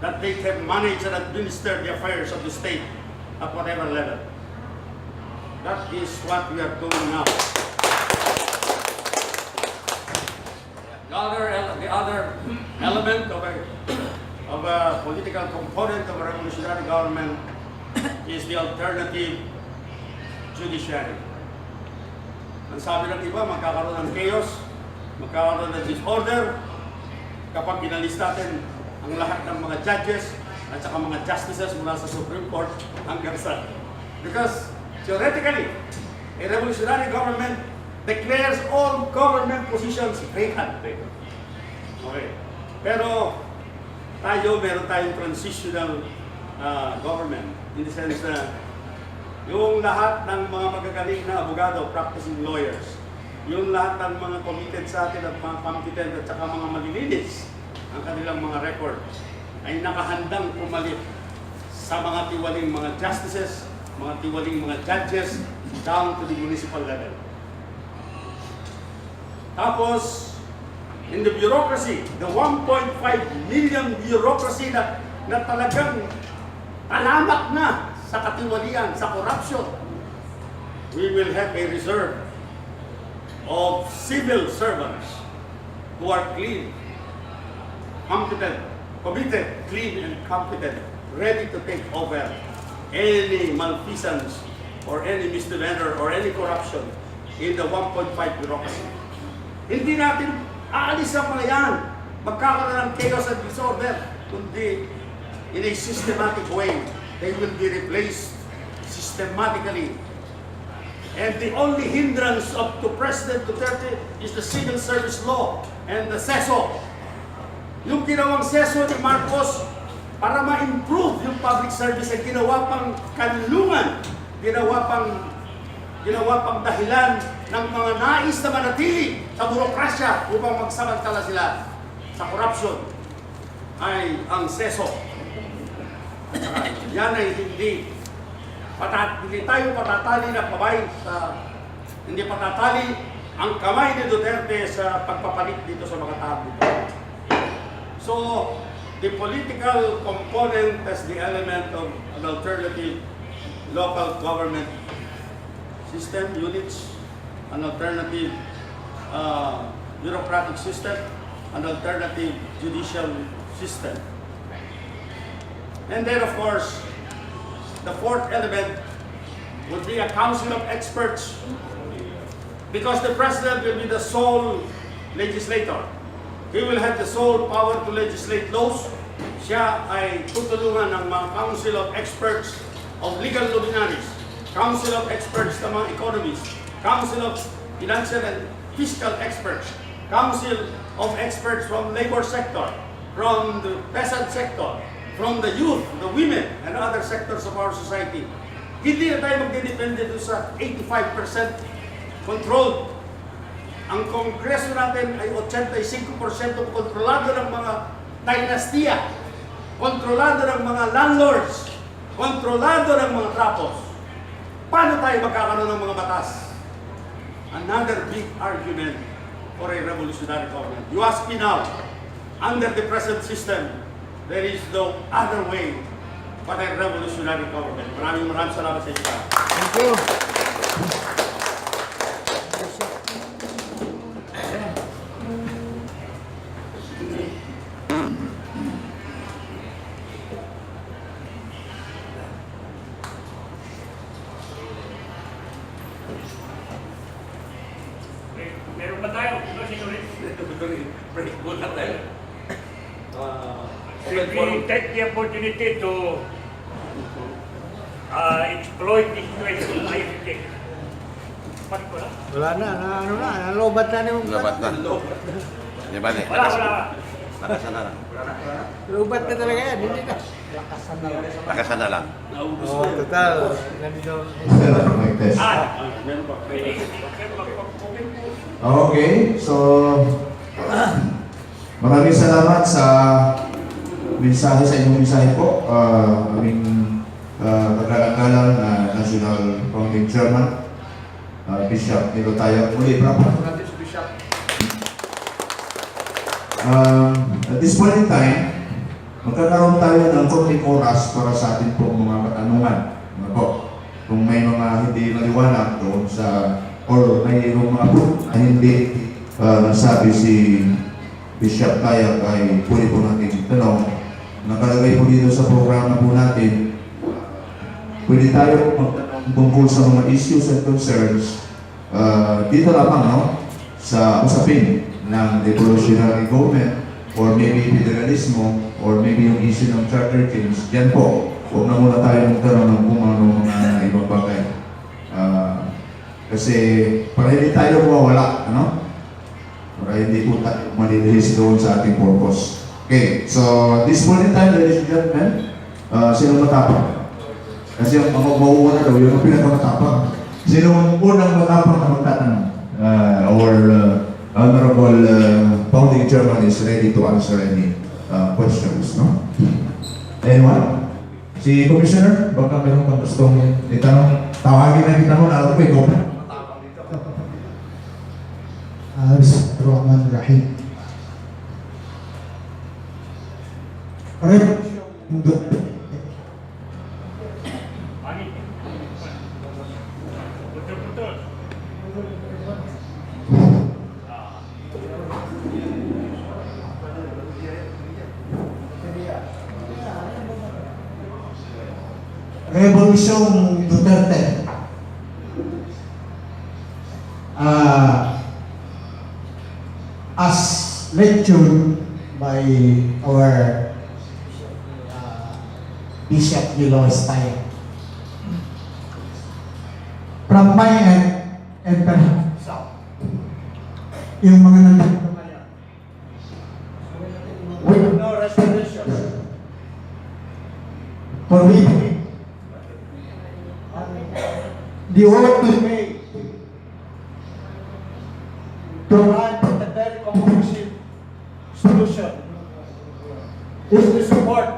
that they can manage and administer the affairs of the state at whatever level. That is what we are doing now. The other element of a political component of a revolutionary government is the alternative judiciary. Ang sabi ng iba, magkakaroon ng chaos, magkakaroon ng disorder kapag inalis natin ang lahat ng mga judges at saka mga justices mula sa Supreme Court hanggang sa. Because theoretically, a revolutionary government declares all government positions vacant. Okay. Pero meron tayong transitional government in the sense na yung lahat ng mga magagaling na abogado, practicing lawyers, yung lahat ng mga committed sa atin at mga competent at saka mga malilinis ang kanilang mga record ay nakahandang pumalit sa mga tiwaling mga justices, mga tiwaling mga judges down to the municipal level. Tapos, in the bureaucracy, the 1.5 million bureaucracy na talagang talamak na sa katiwalian, sa corruption, we will have a reserve of civil servants who are clean, competent, committed, clean, and competent, ready to take over any malfeasance or any misdemeanor or any corruption in the 1.5 bureaucracy. Hindi natin aalis ang mga yan. Magkakaroon ng chaos and disorder, kundi in a systematic way, they will be replaced systematically. And the only hindrance to President Duterte is the civil service law and the CESO. Yung ginawang CESO ni Marcos para ma-improve yung public service ay ginawa pang kanlungan, ginawa pang dahilan ng mga nais na manatili sa burokrasya upang magsamantala sila sa corruption ay ang CESO. Yan ay hindi tayo patatali na kamay sa hindi patatali ang kamay ni Duterte sa pagpapalit dito sa mga tao dito. So, the political component as the element of an alternative local government system, units, an alternative bureaucratic system, an alternative judicial system. And then, of course, the fourth element would be a council of experts, because the president will be the sole legislator. He will have the sole power to legislate laws. Siya ay tutulungan ng mga council of experts of legal luminaries, council of experts ng mga economists, council of financial and fiscal experts, council of experts from labor sector, from the peasant sector, from the youth, the women, and other sectors of our society. Hindi na tayo magdidepende doon sa 85% controlled. Ang Kongreso natin ay 85% kontrolado ng mga dinastiya, kontrolado ng mga landlords, kontrolado ng mga trapos. Paano tayo magkakaroon ng mga batas? Another big argument for a revolutionary government. You ask me now, under the present system, there is no other way but a revolutionary government. Maraming salamat sa inyo. Thank you. Meron ba tayo? Ano, si Noreen? Break muna tayo. Should we take the opportunity to exploit this situation? I think. Pati ko na? Wala na, nalobat na yung... Labat na. Di ba? Wala. Lakasan na lang. Lobat na talaga yan, hindi na. Lakasan na lang. Naubos Oh, na yun. total. Nandito. Mic test. Meron pa. Okay, so maraming salamat sa mensahe sa inyong mensahe po. Aming paglalanggalang National Founding Chairman, Bishop Nilo Tayag. Muli, bravo. At this point in time, magkakaroon tayo ng konting oras para sa ating pong mga katanungan. Ano po? Kung may mga hindi naliwanag doon sa or mayroong mga po na hindi nasabi si Bishop Tayag ay pwede po natin tanong. Nakalagay po dito sa programa po natin, pwede tayo magtanong tungkol sa mga issues and concerns dito lamang, no? Sa usapin ng revolutionary government or maybe federalismo or maybe yung issue ng charter change. Yan po, huwag na muna tayo magtanong ng kung ano mga ibang bagay. Kasi para hindi tayo mawawala, ano? Para hindi po tayo malilihis doon sa ating purpose. Okay, so this point in time, ladies and gentlemen, sino matapang? Kasi ang mauuna daw, yun ang pinakamatapang. Sino ang unang matapang na magtatanong? Honorable Founding Chairman is ready to answer any questions, no? Anyone? Si Commissioner, baka meron kang gustong itanong, tawagin na kita mo na alam ko, ikaw pa. Bismillahirrahmanirrahim. Betul-betul. Rebolusyong Duterte. As lectured by our Bishop Nilo Tayag. From my end, and perhaps yung mga nandito ngayon, with no reservation, for we the oath we made to write a very conclusive solution is to support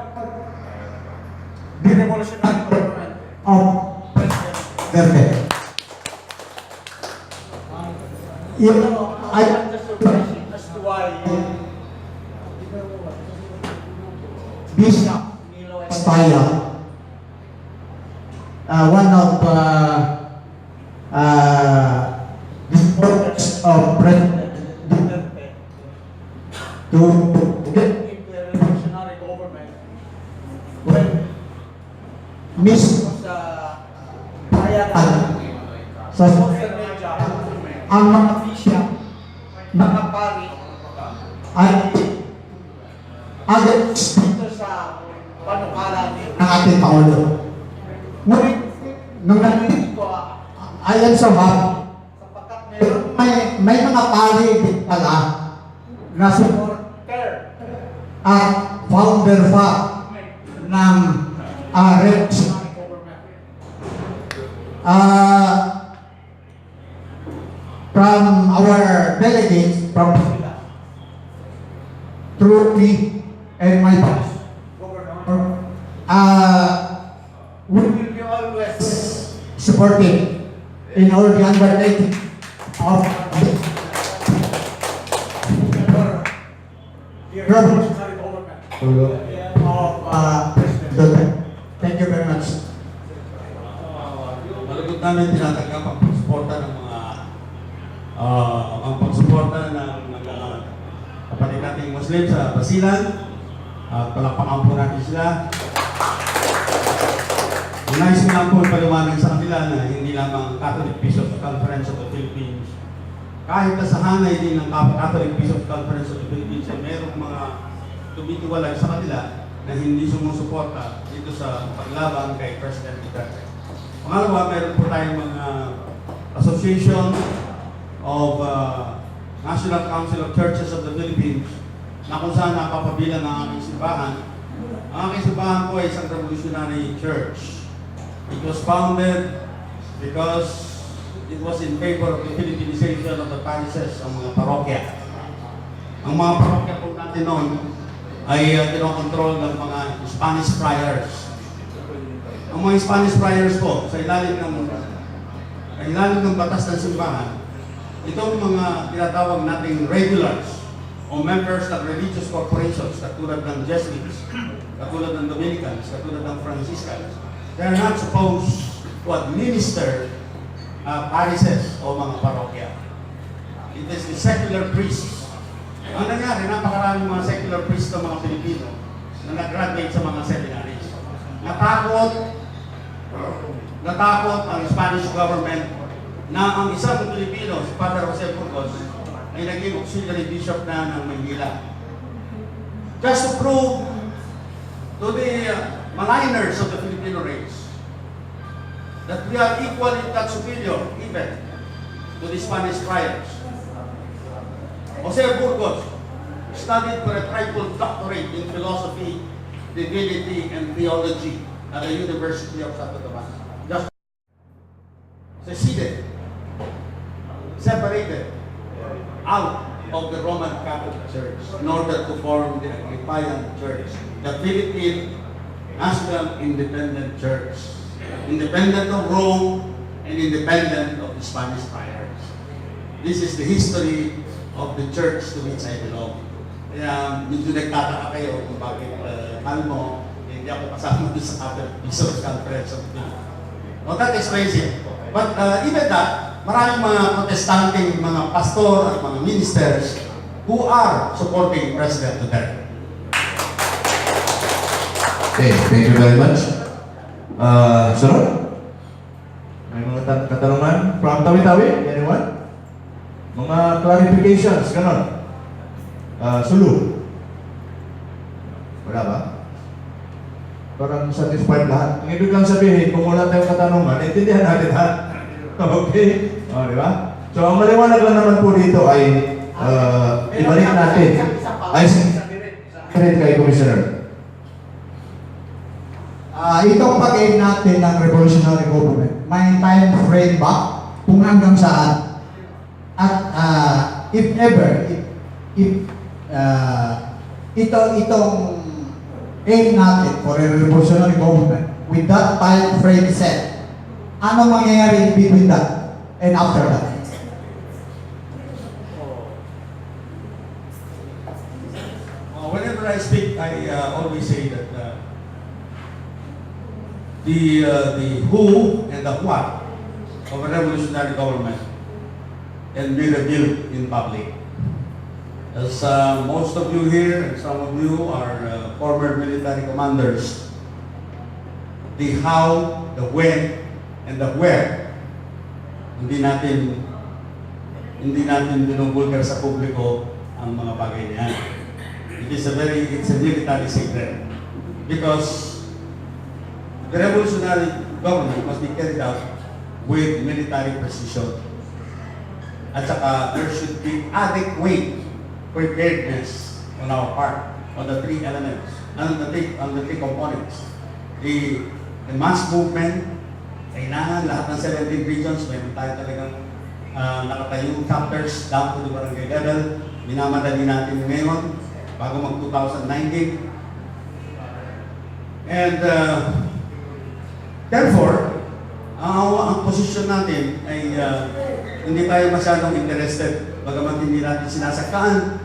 the revolutionary government of President Duterte. You know, I am just surprised as to why Bishop Nilo Tayag, one of the supporters of President Duterte, to get into a revolutionary government when mismo sa payagan sa social media ang mga bishop, mga pari ay against dito sa panukala ng ating Pangulo. Ngunit nung narinig ko, ayon sa map, sapagkat may mga pari din pala na supporter at founder pa ng revolutionary government. From our delegates from Basilan, through me and my boss, Governor, we will be always supporting in all the undertaking of the revolutionary government of President Duterte. Thank you very much. Malagot namin tinatanggap ang pagsuporta ng ang pagsuporta ng kapatid nating Muslim sa Basilan. Palakpakan po natin sila. Nais ko lang po paliwanag sa kanila na hindi lamang Catholic Bishops' Conference of the Philippines, kahit sa hanay din ng Catholic Bishops' Conference of the Philippines ay merong mga tumitiwalag sa kanila na hindi sumusuporta dito sa paglaban kay President Duterte. Pangalawa, meron po tayong mga association of National Council of Churches of the Philippines na kung saan napapabilang ang aking simbahan. Ang aking simbahan po ay isang revolutionary church. It was founded because it was in favor of the Philippinization of the parishes, ang mga parokya. Ang mga parokya po natin noon ay tinokontrol ng mga Spanish friars. Ang mga Spanish friars po, sa ilalim ng batas ng simbahan, itong mga tinatawag nating regulars o members ng religious corporations katulad ng Jesuits, katulad ng Dominicans, katulad ng Franciscans, they are not supposed to administer parishes o mga parokya. It is the secular priests. Ang nangyari, napakaraming mga secular priests ng mga Pilipino na nag-graduate sa mga seminaries. Natakot ang Spanish government na ang isang Pilipino, si Father Jose Burgos, ay naging auxiliary bishop na ng Maynila. Just to prove to the maligners of the Filipino race that we are equal if not superior even to the Spanish friars. Jose Burgos studied for a triple doctorate in philosophy, divinity, and theology at the University of Santo Tomas. Just seceded, separated out of the Roman Catholic Church in order to form the Anglican Church, the Philippine National Independent Church, independent of Rome and independent of the Spanish friars. This is the history of the church to which I belong. Kaya medyo nagtataka kayo kung bakit kalmo, hindi ako kasama doon sa Catholic Bishops' Conference of the Philippines. Well, that explains it. But even that, maraming mga protestanteng mga pastor at mga ministers who are supporting President Duterte. Okay, thank you very much. Sunod? May mga katanungan from Tawi-tawi? Anyone? Mga clarifications, ganon. Sulu? Wala ba? Parang satisfied lahat. Ang ibig lang sabihin, kung wala tayong katanungan, intindihan natin lahat. Okay? Di ba? So, ang maliwanag lang naman po dito ay ibalik natin. Ay, kay Commissioner. Itong pag-aim natin ng revolutionary government, may time frame ba kung hanggang saan? At if ever, itong aim natin for a revolutionary government, with that time frame set, ano mangyayari in between that and after that? Whenever I speak, I always say that the who and the what of a revolutionary government can be revealed in public. As most of you here and some of you are former military commanders, the how, the when, and the where, hindi natin binubulgar sa publiko ang mga bagay niyan. It's a military secret because the revolutionary government must be carried out with military precision. At saka there should be adequate preparedness on our part on the three elements, on the three components. The mass movement, kailangan lahat ng 17 regions, mayroon tayo talagang nakatayong chapters down to the barangay level. Minamadali natin ngayon bago mag 2019. And therefore, ang posisyon natin ay hindi tayo masyadong interested, bagamat hindi natin sinasaktaan,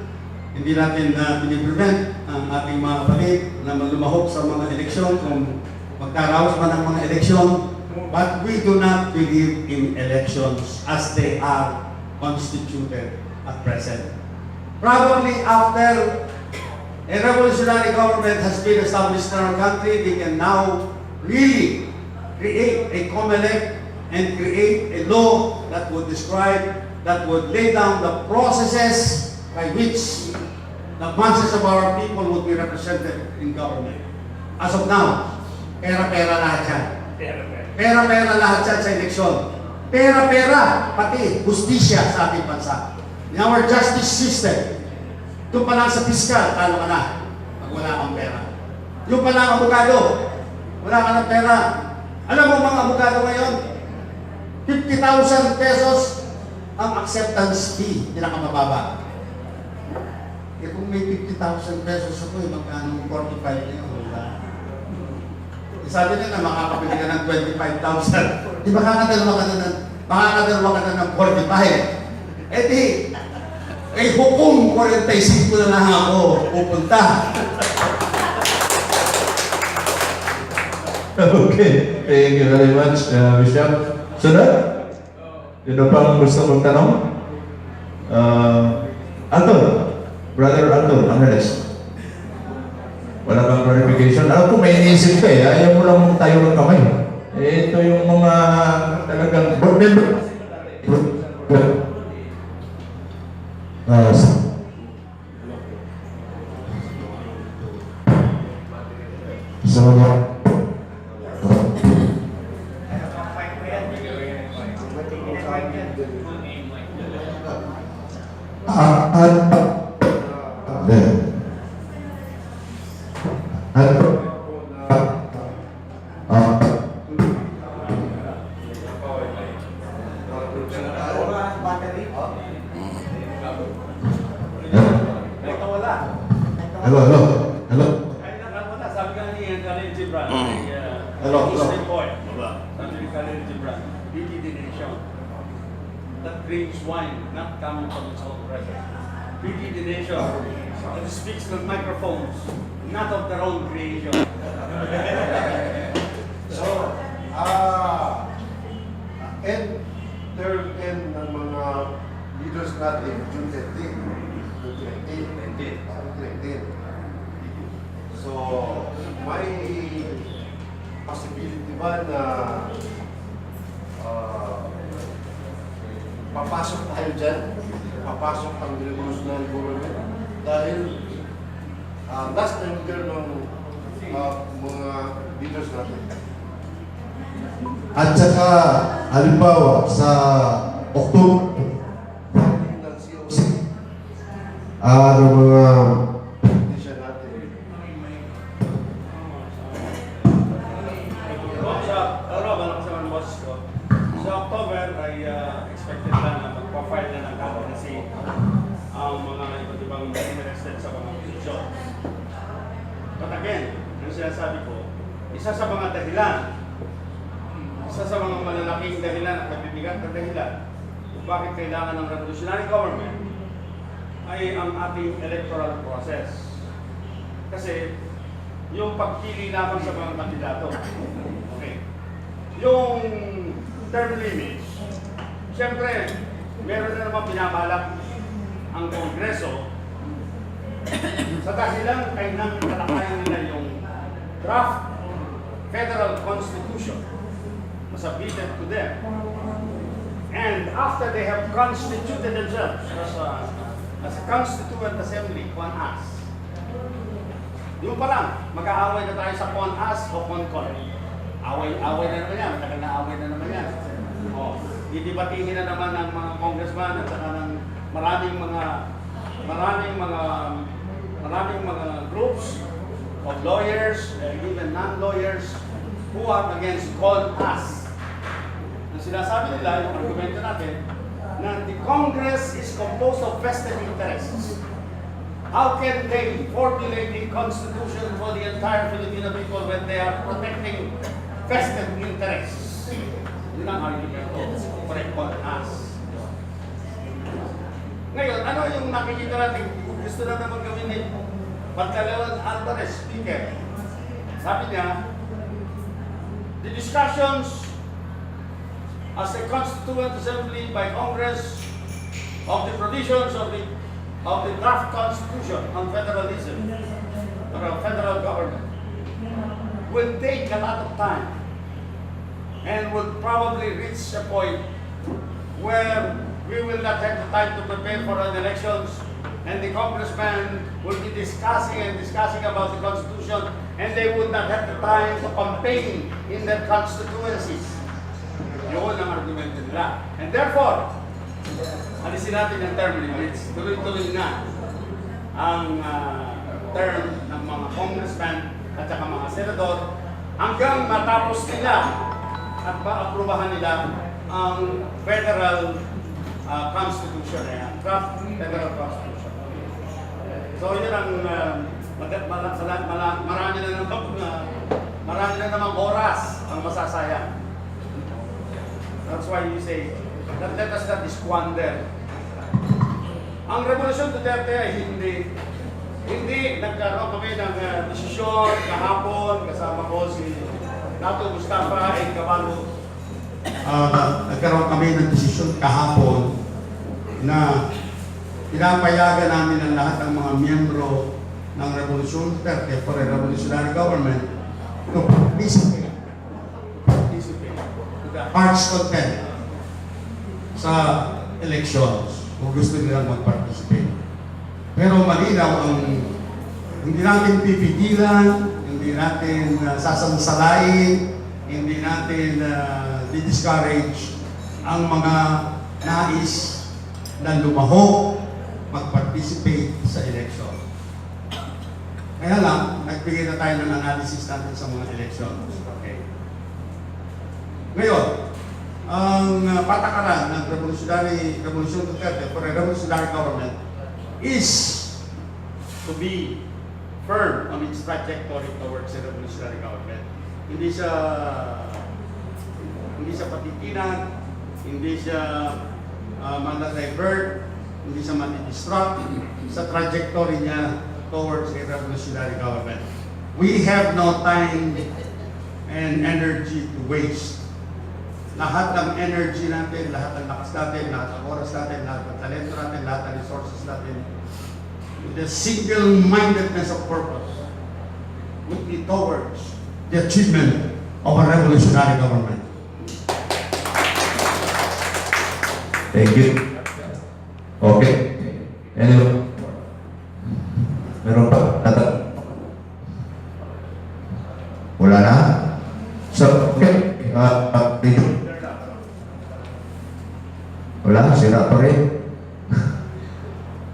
hindi natin piniprevent ang ating mga kapatid na lumahok sa mga eleksyon kung magkaraos man ang mga eleksyon, but we do not believe in elections as they are constituted at present. Probably after a revolutionary government has been established in our country, we can now really create a COMELEC and create a law that would describe, that would lay down the processes by which the masses of our people would be represented in government. As of now, pera-pera lahat yan. Pera-pera lahat yan sa eleksyon. Pera-pera, pati justisya sa ating bansa. In our justice system, doon pa lang sa piskal, talo ka na pag wala kang pera. Yung pa lang abogado, wala ka ng pera. Alam mo mga abogado ngayon, 50,000 pesos ang acceptance fee, pinakamababa. Eh kung may 50,000 pesos ako, magkano 45 na yun? Sabi nila, makakapili ka ng 25,000. Di makakadalawa ka na ng 45. Eh di, hukom 45 na lang ako pupunta. Okay, thank you very much, Bishop. Sunod? Yun pang gusto mong tanong? Arthur, Brother Arthur, Angeles. Wala bang clarification? Alam ko may iniisip ka eh, ayaw mo lang tayo ng kamay. Ito yung mga talagang board member. That drinks wine, not coming from its own treasure. Pity the nation that speaks to microphones, not of their own creation. So, and there and mga leaders natin, June 13. So, may possibility ba na papasok tayo dyan? Papasok ang revolutionary government? Dahil last year ng mga leaders natin. At saka, halimbawa, sa October, mga Politician natin. Sa October ay expected lang na magpa-file na ng candidacy ang mga iba't ibang interested sa mga posisyon. But again, yung sinasabi ko, isa sa mga dahilan, isa sa mga malalaking dahilan at mabibigat na dahilan kung bakit kailangan ng revolutionary government ay ang ating electoral process. Kasi yung pagpili lamang sa mga kandidato. Okay. Yung term limits, siyempre, meron na naman binabalak ang Kongreso sa dahilan kay nang talakayan nila yung draft federal constitution na submitted to them. And after they have constituted themselves as a constituent assembly, CONAS, yung pa lang, mag-aaway na tayo sa CONAS o CONCON. Away na naman yan, matagal na away na naman yan. O, didibatihin na naman ng mga congressman at saka ng maraming mga groups of lawyers and even non-lawyers who are against CONAS. Ang sinasabi nila, yung argumento natin, na the Congress is composed of vested interests. How can they formulate a constitution for the entire Filipino people when they are protecting vested interests? Yun ang argument for a CONAS. Ngayon, ano yung nakikita natin? Gusto na naman gawin ni Pantaleon Alvarez, Speaker. Sabi niya, the discussions as a constituent assembly by Congress of the provisions of the draft constitution on federalism or federal government will take a lot of time and will probably reach a point where we will not have the time to prepare for an elections and the congressmen will be discussing about the constitution and they would not have the time to campaign in their constituencies. Yun ang argumento nila. And therefore, alisin natin ang term limits. Tuloy-tuloy na ang term ng mga congressmen at saka mga senador hanggang matapos nila at maaprubahan nila ang federal constitution na yan. Draft federal constitution. So yun ang marami na namang oras ang masasayang. That's why you say, let us not squander. Ang Revolusyon Duterte ay hindi nagkaroon kami ng desisyon kahapon, kasama ko si Datu, Mustapha, and Kabalu. Nagkaroon kami ng desisyon kahapon na pinapayagan namin ang lahat ng mga miyembro ng Revolusyon Duterte for a revolutionary government to participate heart's content sa elections kung gusto nilang mag-participate. Pero malinaw ang hindi natin pipigilan, hindi natin sasamsalain, hindi natin di-discourage ang mga nais na lumahok mag-participate sa election. Kaya lang, nagbigay na tayo ng analysis natin sa mga elections. Okay. Ngayon, ang patakaran ng Revolusyon Duterte for a revolutionary government is to be firm on its trajectory towards a revolutionary government. Hindi siya patitinag, hindi siya ma-divert, hindi siya ma-distract sa trajectory niya towards a revolutionary government. We have no time and energy to waste. Lahat ng energy natin, lahat ng lakas natin, lahat ng oras natin, lahat ng talento natin, lahat ng resources natin, with the single-mindedness of purpose would be towards the achievement of a revolutionary government. Thank you. Okay. Anyone? Meron pa? Wala na? So, okay. Wala, sira pa rin.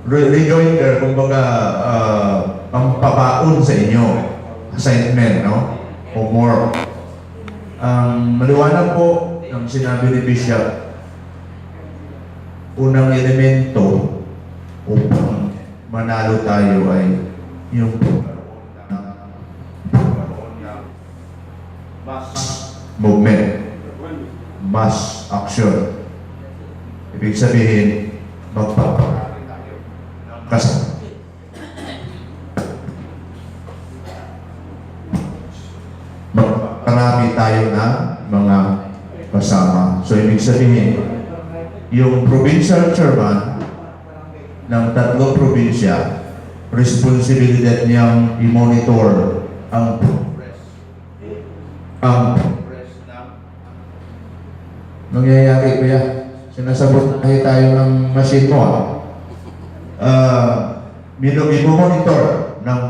Rejoinder, kumbaga, ang papaon sa inyo, assignment, no? O more. Maliwanag po ang sinabi ni Bishop, unang elemento upang manalo tayo ay yung mass movement, mass action. Ibig sabihin, magpaparami tayo ng kasama. Magpaparami tayo na mga kasama. So, ibig sabihin, yung provincial chairman ng 3 probinsya, responsibilidad niyang i-monitor ang progress ng nangyayari ko yan. Sinasabot na tayo ng machine mo. Monitor ng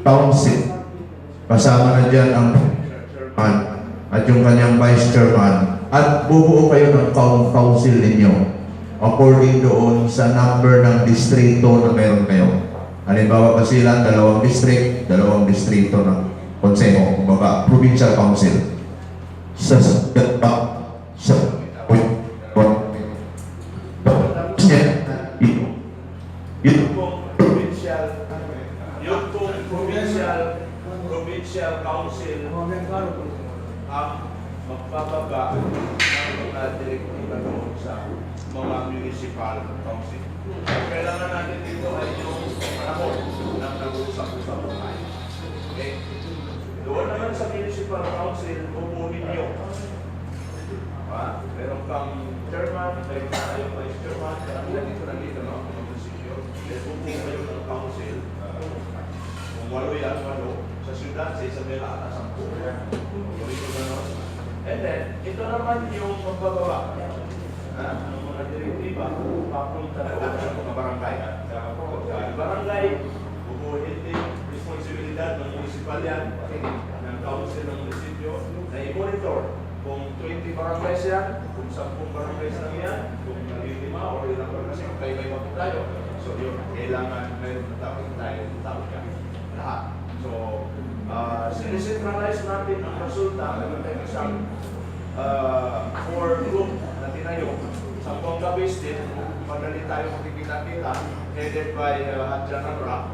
council. Kasama na dyan ang chairman at yung kanyang vice chairman. At bubuo kayo ng council ninyo according doon sa number ng distrito na meron kayo. Halimbawa, Basilan, 2 district, 2 distrito ng konseho, kumbaga, provincial council. Sa provincial council ang magpapaba ng mga direktiba doon sa mga municipal council. Kailangan natin dito ay yung panahon ng nag-uusap-usap tayo. Okay? Doon naman sa municipal council, bubuhin nyo. Meron kang chairman, meron kang vice chairman, nandito no? Bubuhin kayo ng council. Kung 8 yan, 8. Sa syudad, sa Isabela, atas 10. And then, ito naman yung magbababa ng mga direktiba papunta doon sa mga barangay. Barangay, bubuhin din responsibilidad ng municipal yan, ng council ng munisipyo, na i-monitor kung 20 barangays yan, kung 10 barangays lang yan, kung 5 o ilang kasi kayo tayo. So yun, kailangan mayroon na tayo yan. Lahat. So, sinisentralize natin ang resulta ng isang 4 group na tinayo. Zamboanga City, madali tayo makikita-kita, headed by Hadjan Amra.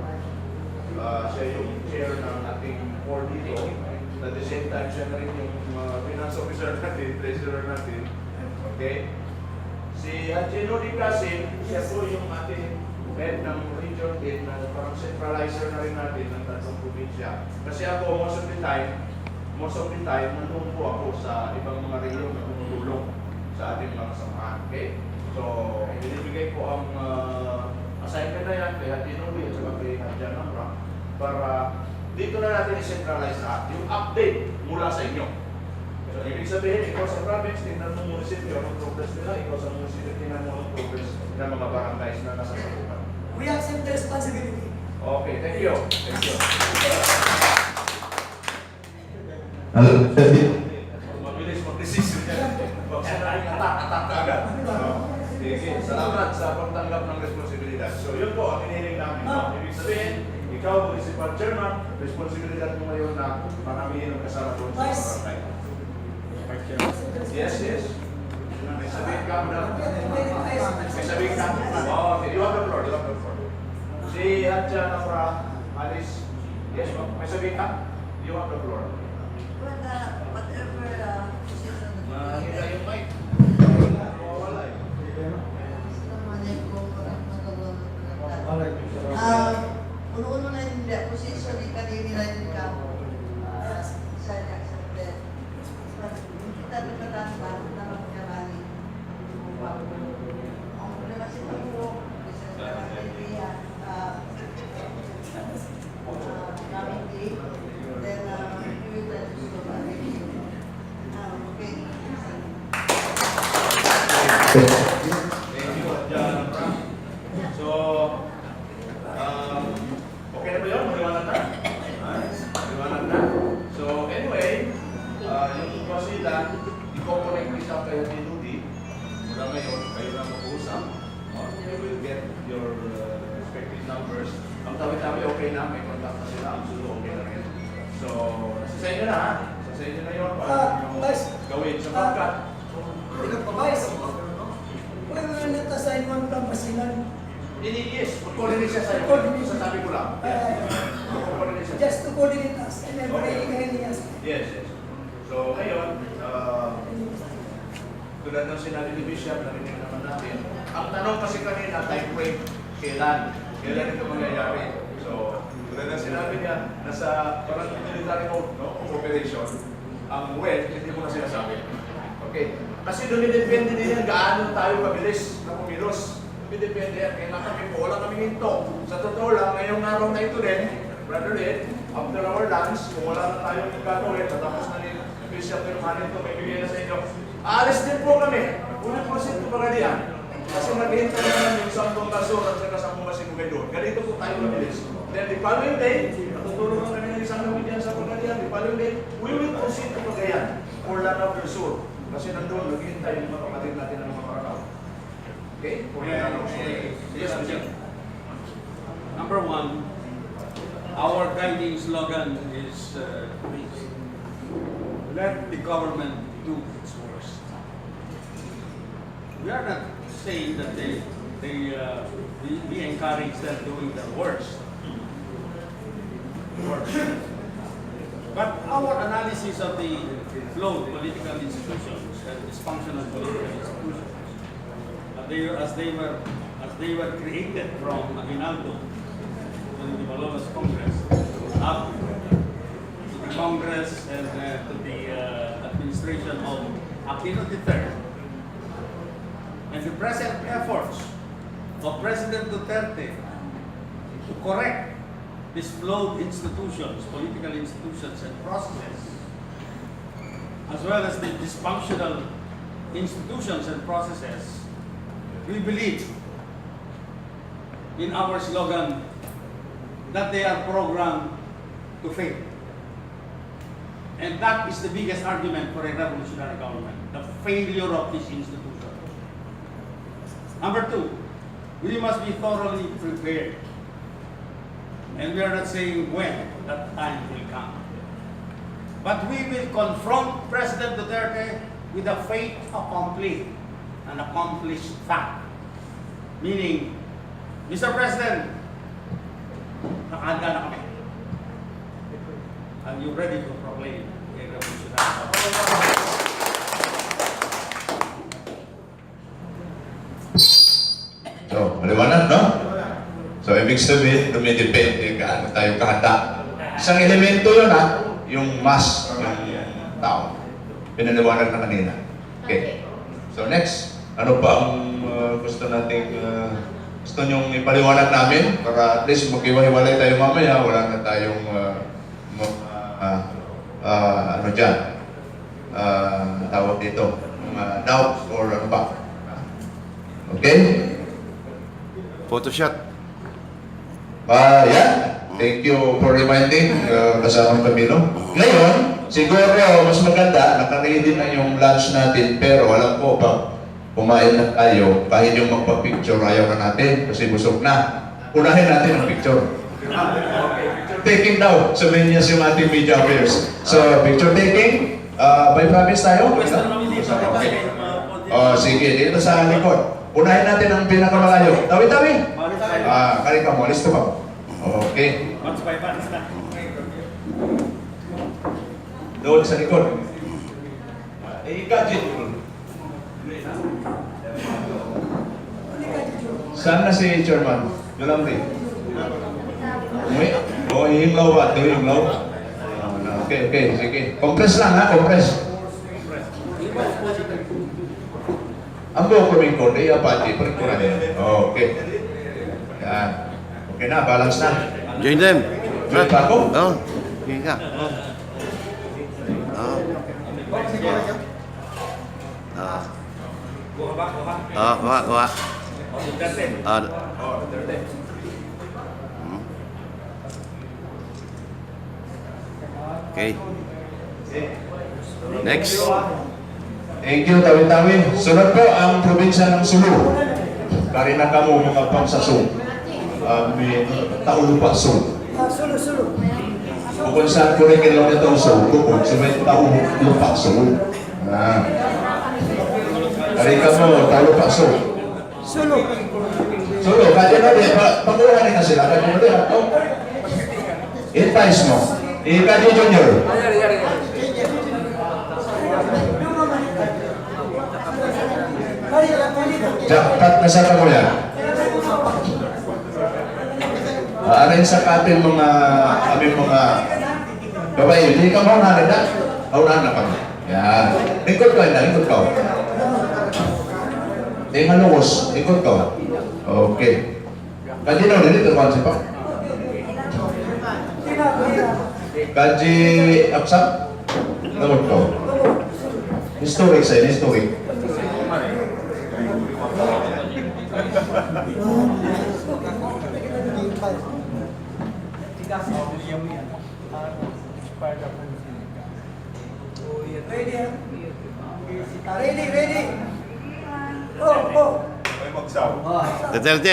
Siya yung chair ng ating board dito. At the same time, siya na rin yung finance officer natin, treasurer natin. Okay? Si Hadjinudi Kasim, siya po yung ating head ng region din, na parang centralizer na rin natin ng 3 probinsya. Kasi ako, most of the time, nandun po ako sa ibang mga region na tumutulong sa ating mga samahan. Okay? So, binibigay ko ang assignment na yan kay Hadjinudi at saka kay Hadjan Amra para dito na natin i-centralize lahat. Yung update mula sa inyo. So, ibig sabihin, ikaw sa province, tingnan mo munisipyo, anong progress nila, ikaw sa munisipyo, tingnan mo anong progress ng mga barangays na nasa sabukan. We accept the responsibility. Okay, thank you. Thank you. Mabilis mag-decision yan. Huwag siya na rin atak agad. Sige, salamat sa pagtanggap ng responsibilidad. So, yun po ang hinihiling namin. Ibig sabihin, ikaw, municipal chairman, responsibilidad mo ngayon na maramihin ang kasama doon sa barangay. Yes, yes. May sabihin ka mo na. May sabihin ka. Okay, you have the floor. Si Hadjan Amra, Alice. Yes, may sabihin ka. You have the floor. Mahina yung mic. Mawawala eh. Uno-uno na yung position ni kanina yung kapo. Sa accepted. Kita berkata dalam menjalani ang problema sa ito sa kaya namin din then we will let you know Thank you, John. So, okay na ba yun? Maliwanag na? Maliwanag na? So, anyway, yung Basilan, i-connect isa kayo ni Duty. Mula ngayon, kayo na mag-uusap. You will get your respective numbers. Ang Tawi-tawi okay na, may contact na sila. Ang Sulu okay na rin. So, sa inyo na ha? Sa inyo na yun. Paano nyo gawin sa pagkat? Why will not assign one from Basilan? Yes, mag-coordinate siya sa'yo. Sasabi ko lang. Mag-coordinate siya. Just to coordinate us and everything yes. Yes. So, ngayon, tulad ng sinabi ni Bishop, narinig naman natin. Ang tanong kasi kanina, time frame, kailan ito mangyayari? So, tulad ng sinabi niya, nasa parang military mode, no? Operation. Ang hindi mo na sinasabi. Okay. Kasi doon depende din yan, gaano tayo kabilis na kumilos. Depende yan, kailan kami po, wala kami hinto. Sa totoo lang, ngayong araw na ito din, Brother Ed, after our lunch, kung wala na tayong gagawin, tapos na ni Bishop Permanen ito, may bigay na sa inyo. Aalis din po kami. 1% pa rin yan. Kasi maghihintay naman yung Zamboanga City at saka Zamboanga City doon. Ganito po tayo mabilis. Then the following day, natutulong ang kanina isang gawin dyan sa Pagadian. The following day, we will proceed to Cagayan or Lanao del Sur. Kasi nandun, naghihintay yung mga kapatid natin ng mga Paranaw. Okay? Yes, Bishop. Number one, our guiding slogan is let the government do its worst. We are not saying that we encourage them doing the worst. But our analysis of the flawed political institutions and dysfunctional political institutions, as they were created from Aguinaldo to the Malolos Congress, up to the Congress and to the administration of Aquino III, and the present efforts of President Duterte to correct these flawed institutions, political institutions and processes, as well as the dysfunctional institutions and processes, we believe in our slogan that they are programmed to fail. And that is the biggest argument for a revolutionary government, the failure of this institution. Number two, we must be thoroughly prepared. And we are not saying when that time will come. But we will confront President Duterte with a fait accompli, an accomplished fact. Meaning, Mr. President, nakahanda na kami. Are you ready to proclaim a revolutionary government? So, maliwanag, no? So, ibig sabihin, dumidepende gaano tayo kahanda. Isang elemento yun, ha? Yung mass, yung tao. Pinaliwanag na kanina. Okay. So, next, ano pa ang gusto nating, gusto nyong ipaliwanag namin para at least mag-iwa-hiwalay tayo mamaya, wala na tayong ano dyan, tawag dito, doubts or ano ba. Okay? Photoshop. Yan. Thank you for reminding kasamang Camilo. Ngayon, siguro mas maganda, nakaready na yung lunch natin, pero alam ko pag kumain na tayo, kahit yung magpa-picture, ayaw na natin kasi busog na. Unahin natin ang picture. Taking daw, sabihin niya si ating media affairs. So, picture taking, by promise tayo? Okay. Sige, dito sa likod. Unahin natin ang pinakamalayo. Tawi-tawi! Kali ka mo, alis ka ba? Okay. Doon sa likod. I-gadget. Saan na si Chairman? Yulang din. Himlaw ba? Ito himlaw? Okay, sige. Compress lang ha, compress. Ang buong kaming konti, apati, parin ko na din. Okay. Yan. Okay na, balance na. Join them. Join pa ako? Oo. Join ka. Kuha ba? Kuha? Kuha. O, Duterte. Duterte. Okay. Next. Thank you, Tawi-tawi. Sunod po ang probinsya ng Sulu. Kari na kamo mga pangsasong. May taulupa song. Sulu. Kung saan ko rin kailangan itong song, kung sa may taulupa song. Kari ka mo, taulupa song. Sulu. Sulu, kaya na rin, panguhanin na sila. Kaya mo rin, advice mo. Ikaw Junior. Jackpot na sa kamo yan. Arin sa ating mga aming mga babae, hindi ka maunahan na. Maunahan na kami. Yan. Lingkod ka na, lingkod ka. Hindi malungos, lingkod ka. Okay. Kanino rin ito, konsep pa? Kaji Aksap? Lingkod ka. Historic sa'yo, historic. Ready. Oh.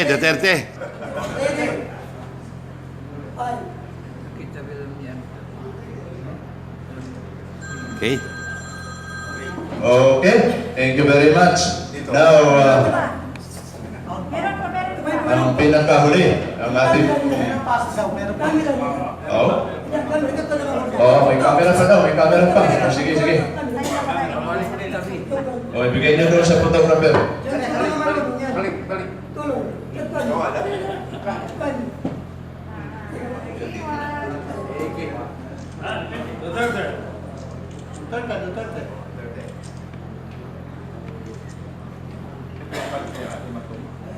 Duterte. Ready. Okay. Okay, thank you very much. Now, ang pinakahuli, ang ating... may camera pa daw, may camera pa. Sige. Ibigay niyo doon sa photographer. Balik. Tulong. Duterte.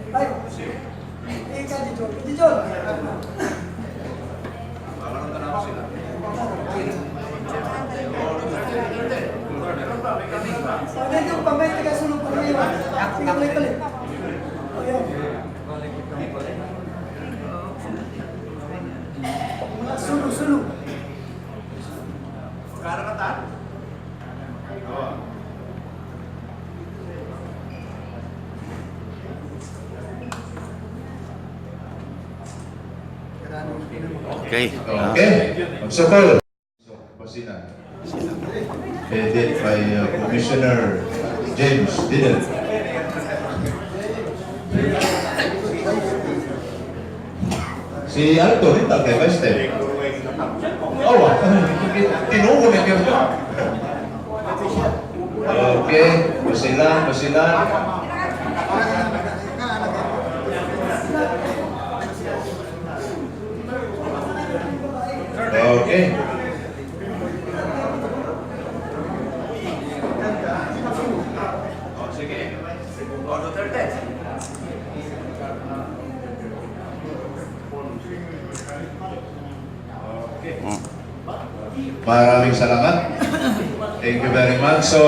Ayo. Dijol. Ada yung pamay taga sulong pa rin. Tingnan balik. Oh, yan. Sulu. Karakatan. Okay. Magsukol. Basilan. Headed by Commissioner James Didel. Si Alto rin kay Vice Step. Tinuho na kayo. Okay, Basilan. Okay. Duterte. Maraming salamat. Thank you very much. So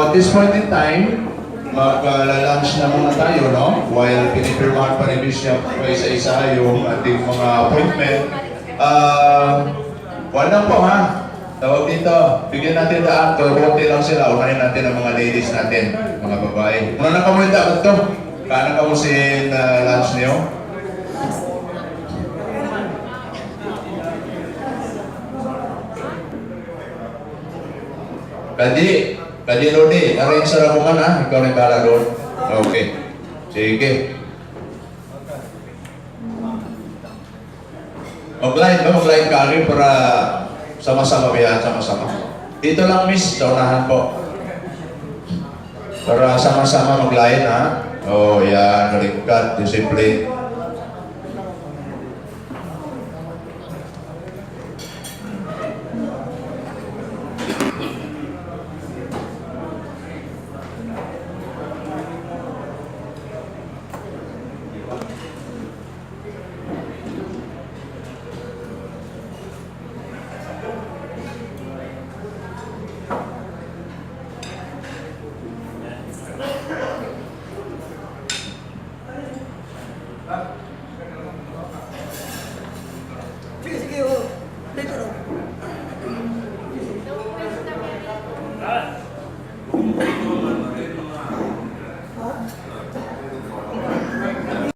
at this point in time, mag-lunch na muna tayo, no? While pinipirmahan pa ni Bishop isa-isa yung ating mga appointment. Wala po ha. Tawag dito, bigyan natin daan. Konti lang sila. Unahin natin ang mga ladies natin, mga babae. Una na kamuhin dapat to. Kaya kamusin lunch niyo. Kadi Lodi, arrange sa rakuman ha. Ikaw na bala doon. Okay. Sige. Mag-line ka rin para sama-sama biyahan, sama-sama. Dito lang miss, sa unahan po. Para sama-sama mag-line ha. Oh yan, kaligkat, discipline. Lahat.